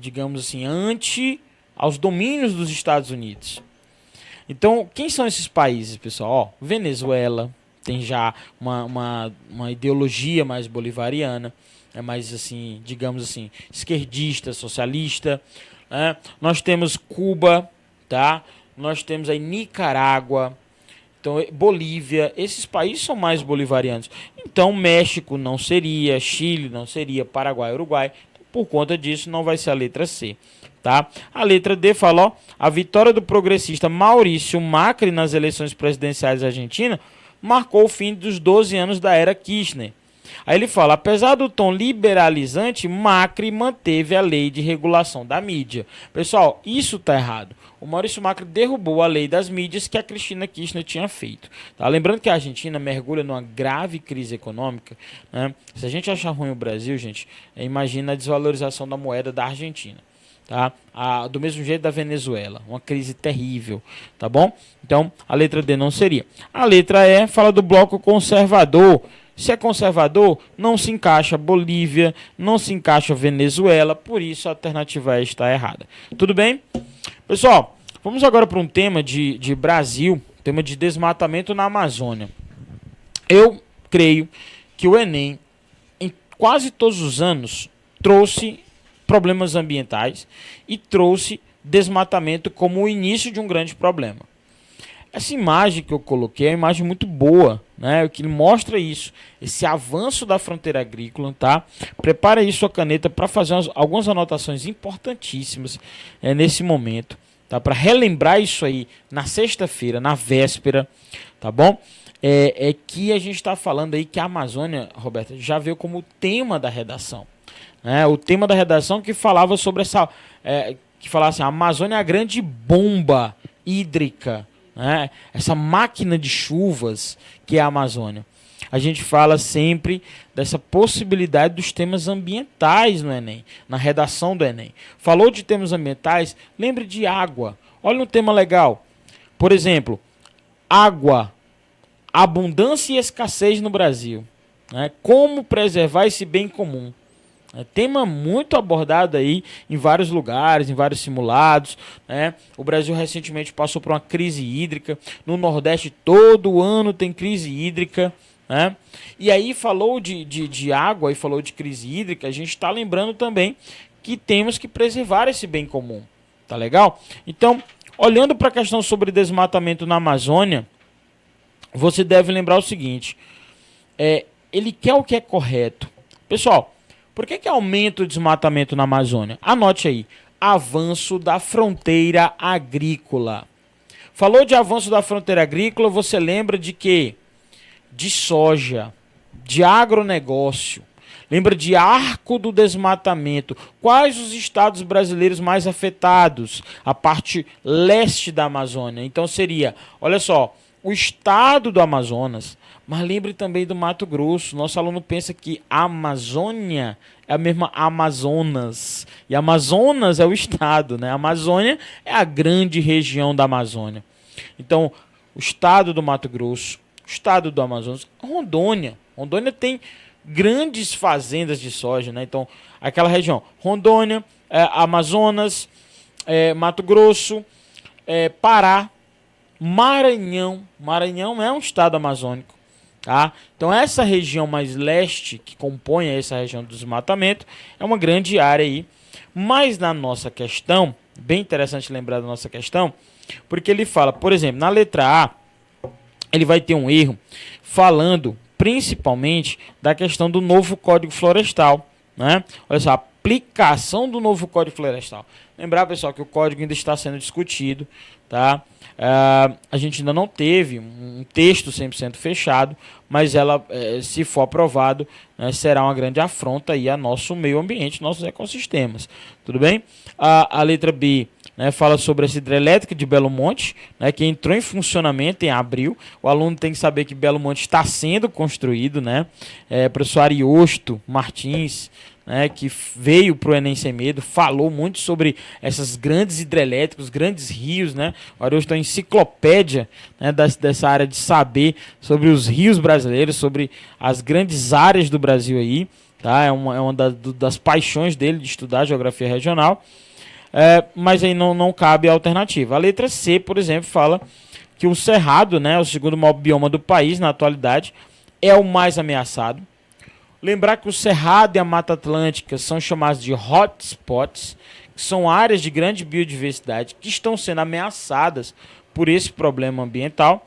digamos assim, anti aos domínios dos Estados Unidos. Então, quem são esses países, pessoal? Venezuela tem já uma ideologia mais bolivariana, mais assim, digamos assim, esquerdista, socialista. Né? Nós temos Cuba, tá? Nós temos aí Nicarágua, então Bolívia. Esses países são mais bolivarianos. Então, México não seria, Chile não seria, Paraguai, Uruguai. Por conta disso, não vai ser a letra C. Tá? A letra D fala, ó, a vitória do progressista Maurício Macri nas eleições presidenciais da Argentina marcou o fim dos 12 anos da era Kirchner. Aí ele fala, apesar do tom liberalizante, Macri manteve a lei de regulação da mídia. Pessoal, isso tá errado. O Maurício Macri derrubou a lei das mídias que a Cristina Kirchner tinha feito. Tá? Lembrando que a Argentina mergulha numa grave crise econômica. Né? Se a gente achar ruim o Brasil, gente, imagina a desvalorização da moeda da Argentina. Tá? Do mesmo jeito da Venezuela, uma crise terrível, tá bom? Então, a letra D não seria. A letra E fala do bloco conservador. Se é conservador, não se encaixa Bolívia, não se encaixa Venezuela, por isso a alternativa E está errada. Tudo bem? Pessoal, vamos agora para um tema de Brasil, tema de desmatamento na Amazônia. Eu creio que o Enem, em quase todos os anos, trouxe problemas ambientais e trouxe desmatamento como o início de um grande problema. Essa imagem que eu coloquei é uma imagem muito boa, né? Que mostra isso, esse avanço da fronteira agrícola, tá? Prepara aí sua caneta para fazer algumas anotações importantíssimas nesse momento, tá? Para relembrar isso aí na sexta-feira, na véspera, tá bom? Que a gente está falando aí que a Amazônia, Roberta, já veio como tema da redação. O tema da redação que falava sobre essa... que falava assim, a Amazônia é a grande bomba hídrica, né? Essa máquina de chuvas que é a Amazônia. A gente fala sempre dessa possibilidade dos temas ambientais no Enem, na redação do Enem. Falou de temas ambientais, lembre de água. Olha um tema legal. Por exemplo, água, abundância e escassez no Brasil. né? Como preservar esse bem comum. É tema muito abordado aí em vários lugares, em vários simulados, né? O Brasil recentemente passou por uma crise hídrica. No Nordeste todo ano tem crise hídrica, né? E aí falou de água e falou de crise hídrica, a gente está lembrando também que temos que preservar esse bem comum. Tá legal? Então, olhando para a questão sobre desmatamento na Amazônia, você deve lembrar o seguinte, ele quer o que é correto. Pessoal, por que aumenta o desmatamento na Amazônia? Anote aí, avanço da fronteira agrícola. Falou de avanço da fronteira agrícola, você lembra de quê? De soja, de agronegócio. Lembra de arco do desmatamento. Quais os estados brasileiros mais afetados? A parte leste da Amazônia. Então seria, olha só, o estado do Amazonas, mas lembre também do Mato Grosso. Nosso aluno pensa que a Amazônia é a mesma Amazonas. E Amazonas é o estado, né? A Amazônia é a grande região da Amazônia. Então, o estado do Mato Grosso, o estado do Amazonas, Rondônia. Rondônia tem grandes fazendas de soja, né? Então, aquela região, Rondônia, Amazonas, Mato Grosso, Pará, Maranhão. Maranhão é um estado amazônico, tá? Então, essa região mais leste, que compõe essa região do desmatamento, é uma grande área aí. Mas na nossa questão, bem interessante lembrar da nossa questão, porque ele fala, por exemplo, na letra A, ele vai ter um erro falando principalmente da questão do novo Código Florestal, né? Olha só, a aplicação do novo Código Florestal. Lembrar, pessoal, que o código ainda está sendo discutido, tá? A gente ainda não teve um texto 100% fechado, mas ela, se for aprovado, né, será uma grande afronta aí a nosso meio ambiente, nossos ecossistemas. Tudo bem? A letra B, né, fala sobre essa hidrelétrica de Belo Monte, né, que entrou em funcionamento em abril. O aluno tem que saber que Belo Monte está sendo construído, né? Professor Ariosto Martins, né, que veio para o Enem Sem Medo, falou muito sobre essas grandes hidrelétricas, grandes rios, né? O Ariosto é uma enciclopédia, né, dessa área de saber sobre os rios brasileiros, sobre as grandes áreas do Brasil aí, tá? É uma das paixões dele de estudar geografia regional, mas aí não cabe a alternativa. A letra C, por exemplo, fala que o Cerrado, né, o segundo maior bioma do país na atualidade, é o mais ameaçado. Lembrar que o Cerrado e a Mata Atlântica são chamados de hotspots, que são áreas de grande biodiversidade que estão sendo ameaçadas por esse problema ambiental.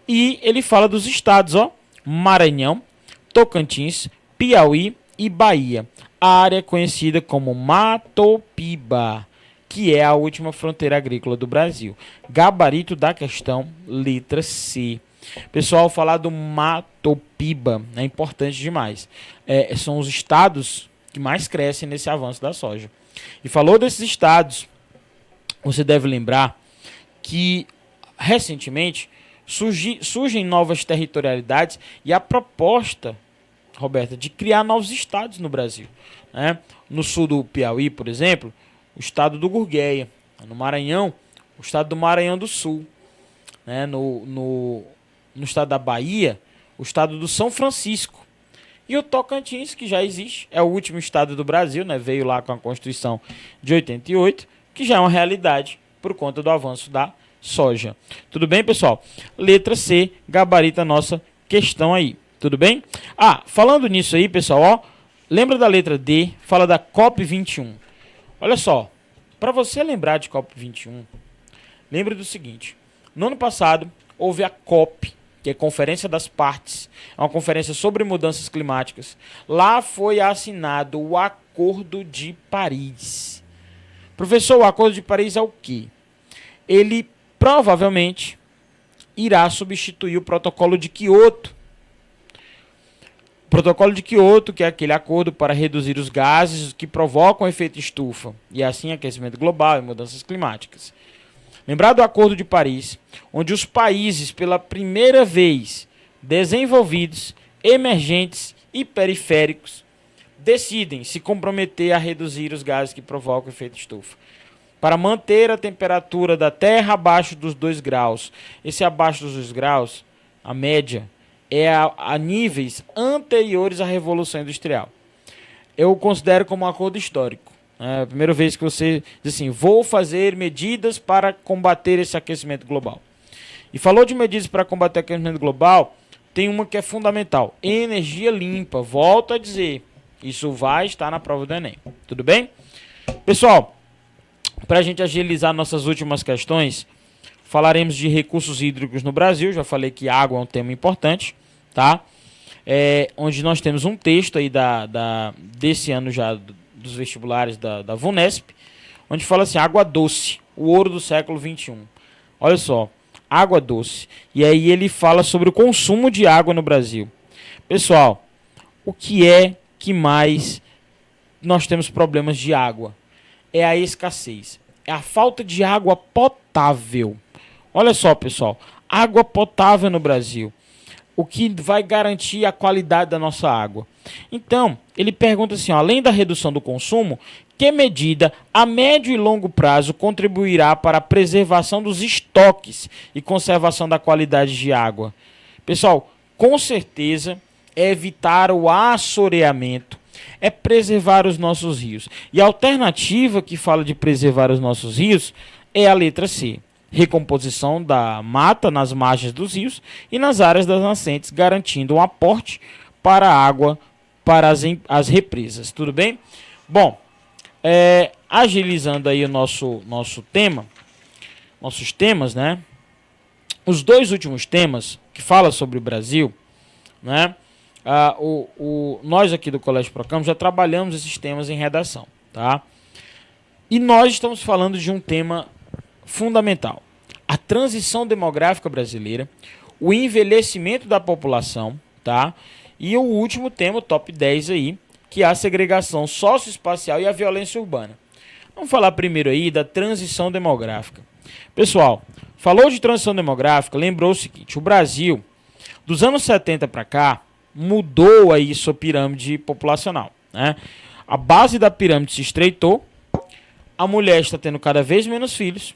E ele fala dos estados, ó, Maranhão, Tocantins, Piauí e Bahia. A área conhecida como Matopiba, que é a última fronteira agrícola do Brasil. Gabarito da questão, letra C. Pessoal, falar do Matopiba é importante demais. São os estados que mais crescem nesse avanço da soja. E falou desses estados, você deve lembrar que recentemente surgem novas territorialidades e a proposta, Roberta, de criar novos estados no Brasil, né? No sul do Piauí, por exemplo, o estado do Gurgueia. No Maranhão, o estado do Maranhão do Sul, né? No estado da Bahia, o estado do São Francisco. E o Tocantins, que já existe, é o último estado do Brasil, né? Veio lá com a Constituição de 88, que já é uma realidade por conta do avanço da soja. Tudo bem, pessoal? Letra C, gabarita nossa questão aí. Tudo bem? Falando nisso aí, pessoal, ó, lembra da letra D, fala da COP21. Olha só, para você lembrar de COP21, lembre do seguinte. No ano passado, houve a COP, que é a Conferência das Partes, é uma conferência sobre mudanças climáticas. Lá foi assinado o Acordo de Paris. Professor, o Acordo de Paris é o quê? Ele provavelmente irá substituir o Protocolo de Quioto. O Protocolo de Quioto, que é aquele acordo para reduzir os gases que provocam efeito estufa, e assim aquecimento global e mudanças climáticas. Lembrar do Acordo de Paris, onde os países, pela primeira vez, desenvolvidos, emergentes e periféricos, decidem se comprometer a reduzir os gases que provocam efeito estufa, para manter a temperatura da Terra abaixo dos 2 graus. Esse abaixo dos 2 graus, a média, é a níveis anteriores à Revolução Industrial. Eu considero como um acordo histórico. É a primeira vez que você diz assim, vou fazer medidas para combater esse aquecimento global. E falou de medidas para combater o aquecimento global, tem uma que é fundamental, energia limpa. Volto a dizer, isso vai estar na prova do Enem. Tudo bem? Pessoal, para a gente agilizar nossas últimas questões, falaremos de recursos hídricos no Brasil. Já falei que água é um tema importante, tá? Onde nós temos um texto aí desse ano já dos vestibulares da VUNESP, onde fala assim, água doce, o ouro do século XXI. Olha só, água doce. E aí ele fala sobre o consumo de água no Brasil. Pessoal, o que é que mais nós temos problemas de água? É a escassez, é a falta de água potável. Olha só, pessoal, água potável no Brasil. O que vai garantir a qualidade da nossa água? Então, ele pergunta assim, ó, além da redução do consumo, que medida a médio e longo prazo contribuirá para a preservação dos estoques e conservação da qualidade de água? Pessoal, com certeza é evitar o assoreamento, é preservar os nossos rios. E a alternativa que fala de preservar os nossos rios é a letra C. Recomposição da mata nas margens dos rios e nas áreas das nascentes, garantindo um aporte para a água para as represas. Tudo bem? Bom, agilizando aí o nosso tema, nossos temas, né? Os dois últimos temas que falam sobre o Brasil, né? Nós aqui do Colégio Procampus já trabalhamos esses temas em redação, tá? E nós estamos falando de um tema fundamental: a transição demográfica brasileira, o envelhecimento da população, tá? E o último tema, o top 10 aí, que é a segregação socioespacial e a violência urbana. Vamos falar primeiro aí da transição demográfica. Pessoal, falou de transição demográfica, lembrou o seguinte: o Brasil, dos anos 70 para cá, mudou aí sua pirâmide populacional, né? A base da pirâmide se estreitou, a mulher está tendo cada vez menos filhos,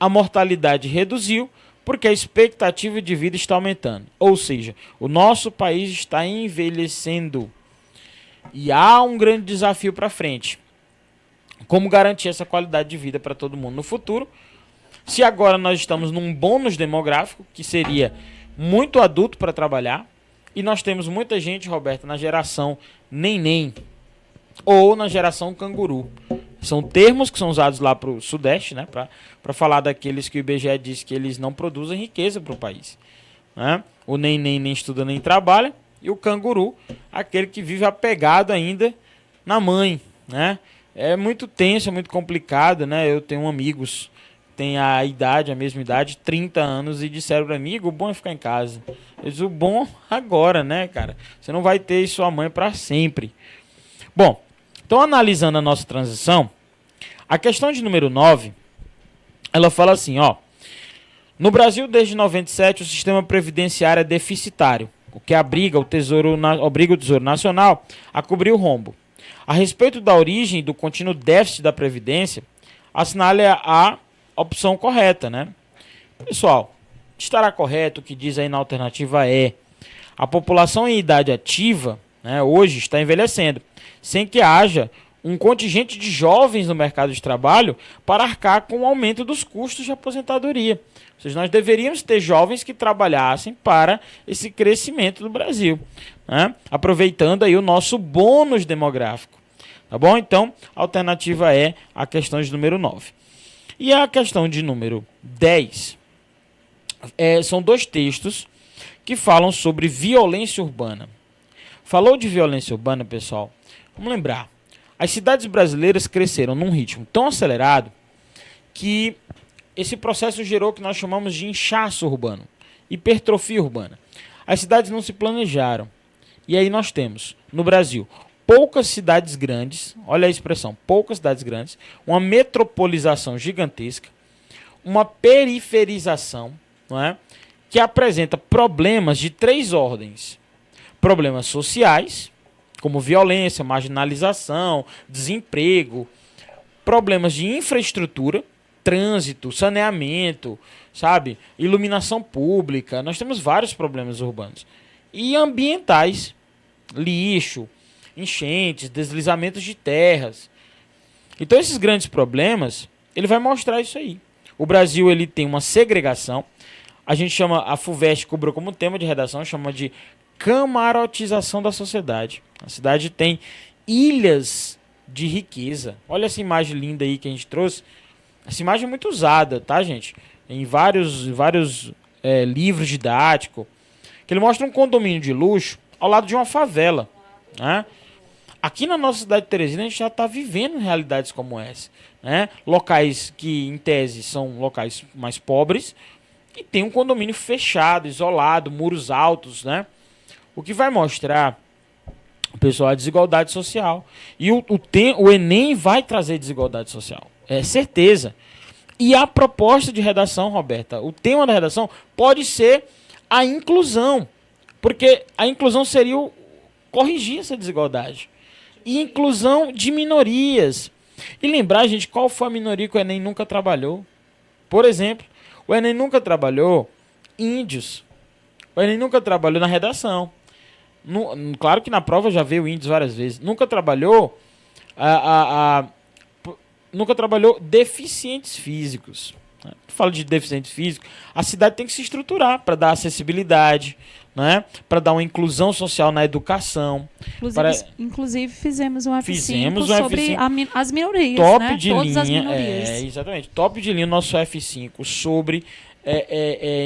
a mortalidade reduziu, porque a expectativa de vida está aumentando. Ou seja, o nosso país está envelhecendo. E há um grande desafio para frente. Como garantir essa qualidade de vida para todo mundo no futuro? Se agora nós estamos num bônus demográfico, que seria muito adulto para trabalhar, e nós temos muita gente, Roberto, na geração neném ou na geração canguru. São termos que são usados lá para o Sudeste, né, para falar daqueles que o IBGE diz que eles não produzem riqueza para o país, né? O neném nem estuda nem trabalha, e o canguru, aquele que vive apegado ainda na mãe, né? É muito tenso, é muito complicado, né? Eu tenho amigos que têm a mesma idade, 30 anos, e disseram para mim, o bom é ficar em casa. Eu disse, o bom agora, né, cara? Você não vai ter sua mãe para sempre. Bom, então, analisando a nossa transição, a questão de número 9, ela fala assim, ó: no Brasil, desde 97, o sistema previdenciário é deficitário, o que obriga o Tesouro Nacional a cobrir o rombo. A respeito da origem do contínuo déficit da Previdência, assinale a opção correta, né? Pessoal, estará correto o que diz aí na alternativa E. A população em idade ativa, né, hoje está envelhecendo, sem que haja um contingente de jovens no mercado de trabalho para arcar com o aumento dos custos de aposentadoria. Ou seja, nós deveríamos ter jovens que trabalhassem para esse crescimento do Brasil, né? Aproveitando aí o nosso bônus demográfico. Tá bom? Então, a alternativa é a questão de número 9. E a questão de número 10 são dois textos que falam sobre violência urbana. Falou de violência urbana, pessoal? Vamos lembrar. As cidades brasileiras cresceram num ritmo tão acelerado que esse processo gerou o que nós chamamos de inchaço urbano, hipertrofia urbana. As cidades não se planejaram. E aí nós temos, no Brasil, poucas cidades grandes, olha a expressão, poucas cidades grandes, uma metropolização gigantesca, uma periferização, não é? Que apresenta problemas de 3 ordens. Problemas sociais, como violência, marginalização, desemprego, problemas de infraestrutura, trânsito, saneamento, sabe? Iluminação pública. Nós temos vários problemas urbanos. e ambientais, lixo, enchentes, deslizamentos de terras. Então esses grandes problemas, ele vai mostrar isso aí. O Brasil ele tem uma segregação, a gente chama, a FUVEST cobrou como tema de redação, chama de camarotização da sociedade. A cidade tem ilhas de riqueza. Olha essa imagem linda aí que a gente trouxe. Essa imagem é muito usada, tá, gente? Em vários livros didáticos, que ele mostra um condomínio de luxo ao lado de uma favela, né? Aqui na nossa cidade de Teresina, a gente já está vivendo realidades como essa, né? Locais que, em tese, são locais mais pobres e tem um condomínio fechado, isolado, muros altos, né? O que vai mostrar, pessoal, a desigualdade social. E o Enem vai trazer desigualdade social, é certeza. E a proposta de redação, Roberta, o tema da redação pode ser a inclusão, porque a inclusão seria corrigir essa desigualdade. E inclusão de minorias. E lembrar, gente, qual foi a minoria que o Enem nunca trabalhou. Por exemplo, o Enem nunca trabalhou índios. O Enem nunca trabalhou na redação. Claro que na prova já veio índios várias vezes. Nunca trabalhou nunca trabalhou deficientes físicos. Falo de deficiente físico, a cidade tem que se estruturar para dar acessibilidade, né? Para dar uma inclusão social na educação. Inclusive fizemos um F5 sobre F5 as minorias, top, né? de Todas linha, as minorias. Exatamente. Top de linha nosso F5 sobre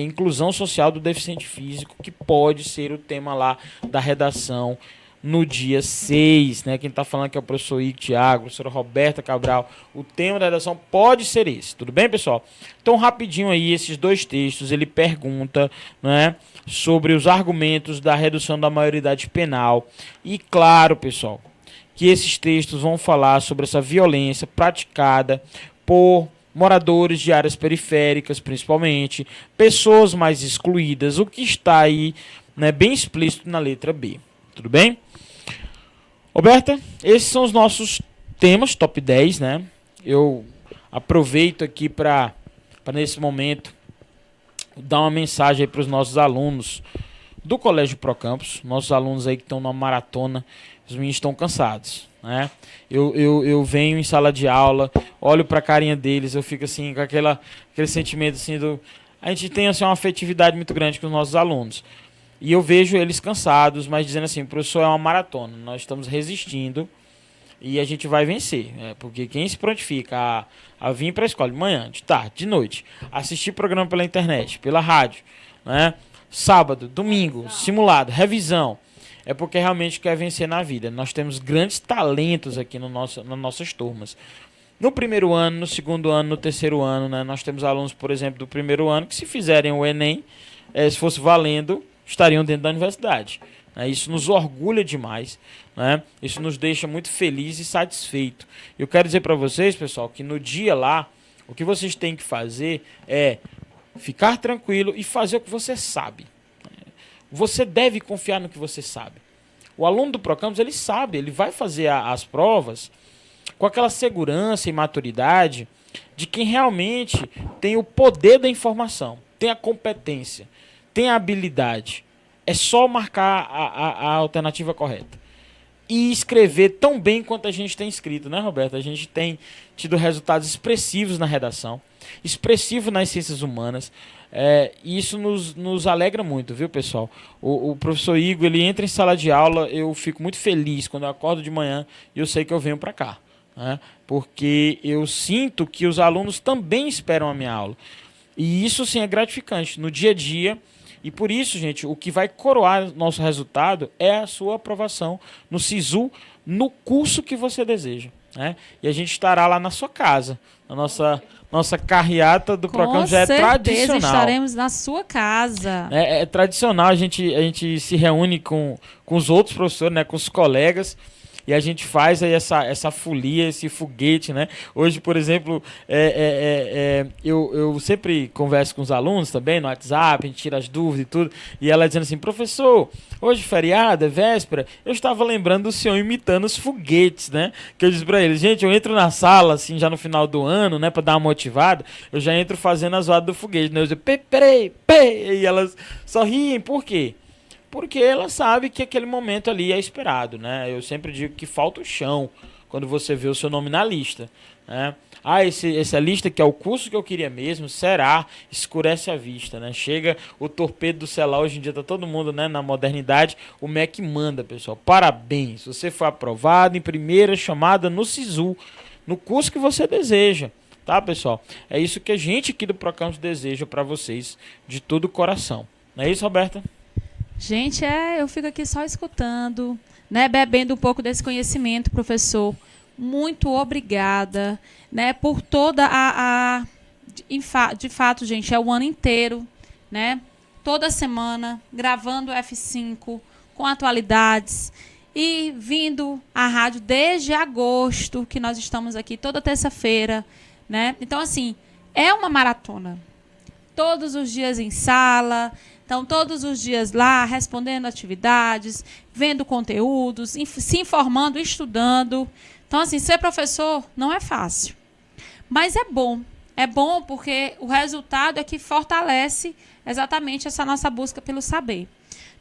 inclusão social do deficiente físico, que pode ser o tema lá da redação no dia 6, né? Quem está falando aqui é o professor Igor Thiago, a professora Roberta Cabral. O tema da redação pode ser esse, tudo bem, pessoal? Então, rapidinho aí, esses dois textos, ele pergunta, né, sobre os argumentos da redução da maioridade penal. E claro, pessoal, que esses textos vão falar sobre essa violência praticada por moradores de áreas periféricas, principalmente, pessoas mais excluídas, o que está aí, né, bem explícito na letra B. Tudo bem? Roberta, esses são os nossos temas, top 10, né? Eu aproveito aqui para nesse momento, dar uma mensagem para os nossos alunos do Colégio Procampus, nossos alunos aí que estão numa maratona, os meninos estão cansados, né? Eu venho em sala de aula, olho para a carinha deles, eu fico assim, com aquele sentimento assim a gente tem assim, uma afetividade muito grande com os nossos alunos. E eu vejo eles cansados, mas dizendo assim, professor, é uma maratona, nós estamos resistindo e a gente vai vencer. Porque quem se prontifica a vir para a escola de manhã, de tarde, de noite, assistir programa pela internet, pela rádio, né, sábado, domingo, simulado, revisão, é porque realmente quer vencer na vida. Nós temos grandes talentos aqui nas nossas turmas. No primeiro ano, no segundo ano, no terceiro ano, né, nós temos alunos, por exemplo, do primeiro ano, que se fizerem o Enem, se fosse valendo, estariam dentro da universidade. Isso nos orgulha demais, né? Isso nos deixa muito feliz e satisfeito. Eu quero dizer para vocês, pessoal, que no dia lá, o que vocês têm que fazer é ficar tranquilo e fazer o que você sabe. Você deve confiar no que você sabe. O aluno do Procampus, ele sabe, ele vai fazer as provas com aquela segurança e maturidade de quem realmente tem o poder da informação, tem a competência, tem a habilidade. É só marcar a alternativa correta. E escrever tão bem quanto a gente tem escrito, né, Roberto? A gente tem tido resultados expressivos na redação, expressivo nas ciências humanas. E isso nos alegra muito, viu, pessoal? O professor Igor, ele entra em sala de aula, eu fico muito feliz quando eu acordo de manhã e eu sei que eu venho para cá, né? Porque eu sinto que os alunos também esperam a minha aula. E isso, sim, é gratificante no dia a dia. E por isso, gente, o que vai coroar nosso resultado é a sua aprovação no SISU, no curso que você deseja, né? E a gente estará lá na sua casa. A nossa carreata do Procampus já é tradicional. Estaremos na sua casa. É tradicional, a gente se reúne com os outros professores, né, com os colegas, e a gente faz aí essa folia, esse foguete, né? Hoje, por exemplo, eu sempre converso com os alunos também no WhatsApp, a gente tira as dúvidas e tudo, e ela dizendo assim, professor, hoje feriado, é véspera, eu estava lembrando do senhor imitando os foguetes, né? Que eu disse pra eles, gente, eu entro na sala, assim, já no final do ano, né, pra dar uma motivada, eu já entro fazendo a zoada do foguete, né? Eu digo, peraí, e elas só riem, por quê? porque ela sabe que aquele momento ali é esperado, né? Eu sempre digo que falta o chão quando você vê o seu nome na lista, né? Essa lista que é o curso que eu queria mesmo, será? Escurece a vista, né? Chega o torpedo do celular, hoje em dia tá todo mundo, né, na modernidade, o MEC manda, pessoal, parabéns, você foi aprovado em primeira chamada no SISU, no curso que você deseja, tá, pessoal? É isso que a gente aqui do Procampus deseja para vocês de todo o coração. Não é isso, Roberta? Gente, eu fico aqui só escutando, né, bebendo um pouco desse conhecimento, professor. Muito obrigada, né, por toda de fato, gente, é o ano inteiro, né, toda semana, gravando o F5, com atualidades, e vindo à rádio desde agosto, que nós estamos aqui toda terça-feira, né, então, assim, é uma maratona, todos os dias em sala, então, todos os dias lá, respondendo atividades, vendo conteúdos, se informando, estudando. Então, assim, ser professor não é fácil. Mas é bom. É bom porque o resultado é que fortalece exatamente essa nossa busca pelo saber.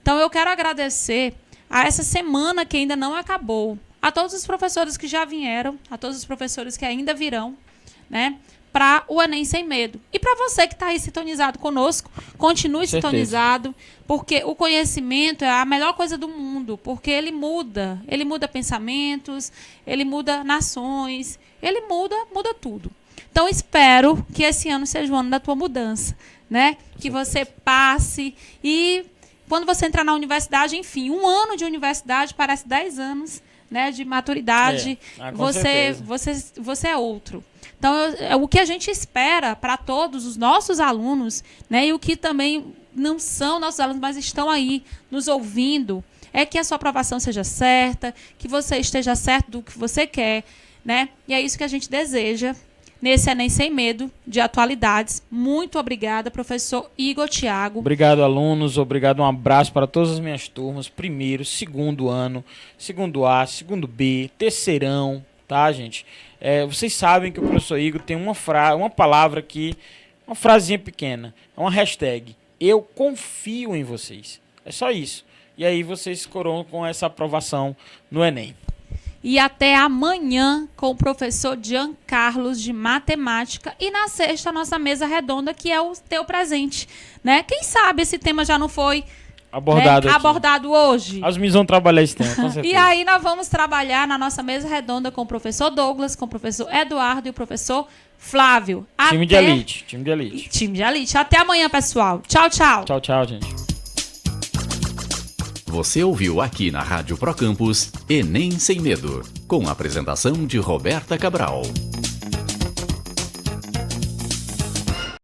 Então, eu quero agradecer a essa semana que ainda não acabou, a todos os professores que já vieram, a todos os professores que ainda virão, né? Para o Enem Sem Medo. E para você que está aí sintonizado conosco, continue sintonizado, porque o conhecimento é a melhor coisa do mundo, porque ele muda pensamentos, ele muda nações, ele muda tudo. Então, espero que esse ano seja o ano da tua mudança, né? Que você passe e quando você entrar na universidade, enfim, um ano de universidade parece 10 anos, né, de maturidade, você é outro. Então, o que a gente espera para todos os nossos alunos, né, e o que também não são nossos alunos, mas estão aí nos ouvindo, é que a sua aprovação seja certa, que você esteja certo do que você quer, né? E é isso que a gente deseja nesse Enem Sem Medo de atualidades. Muito obrigada, professor Igor Thiago. Obrigado, alunos. Obrigado, um abraço para todas as minhas turmas. Primeiro, segundo ano, segundo A, segundo B, terceirão, tá, gente? Vocês sabem que o professor Igor tem uma palavra aqui, uma frasinha pequena, uma hashtag. Eu confio em vocês. É só isso. E aí vocês coroam com essa aprovação no Enem. E até amanhã com o professor Jean Carlos de Matemática. E na sexta, a nossa mesa redonda, que é o teu presente, né? Quem sabe esse tema já não foi abordado hoje. As meninas vão trabalhar esse tema, com certeza. E aí nós vamos trabalhar na nossa mesa redonda com o professor Douglas, com o professor Eduardo e o professor Flávio. Time de elite. Time de elite. Até amanhã, pessoal. Tchau, tchau. Tchau, tchau, gente. Você ouviu aqui na Rádio Procampus Enem Sem Medo, com a apresentação de Roberta Cabral.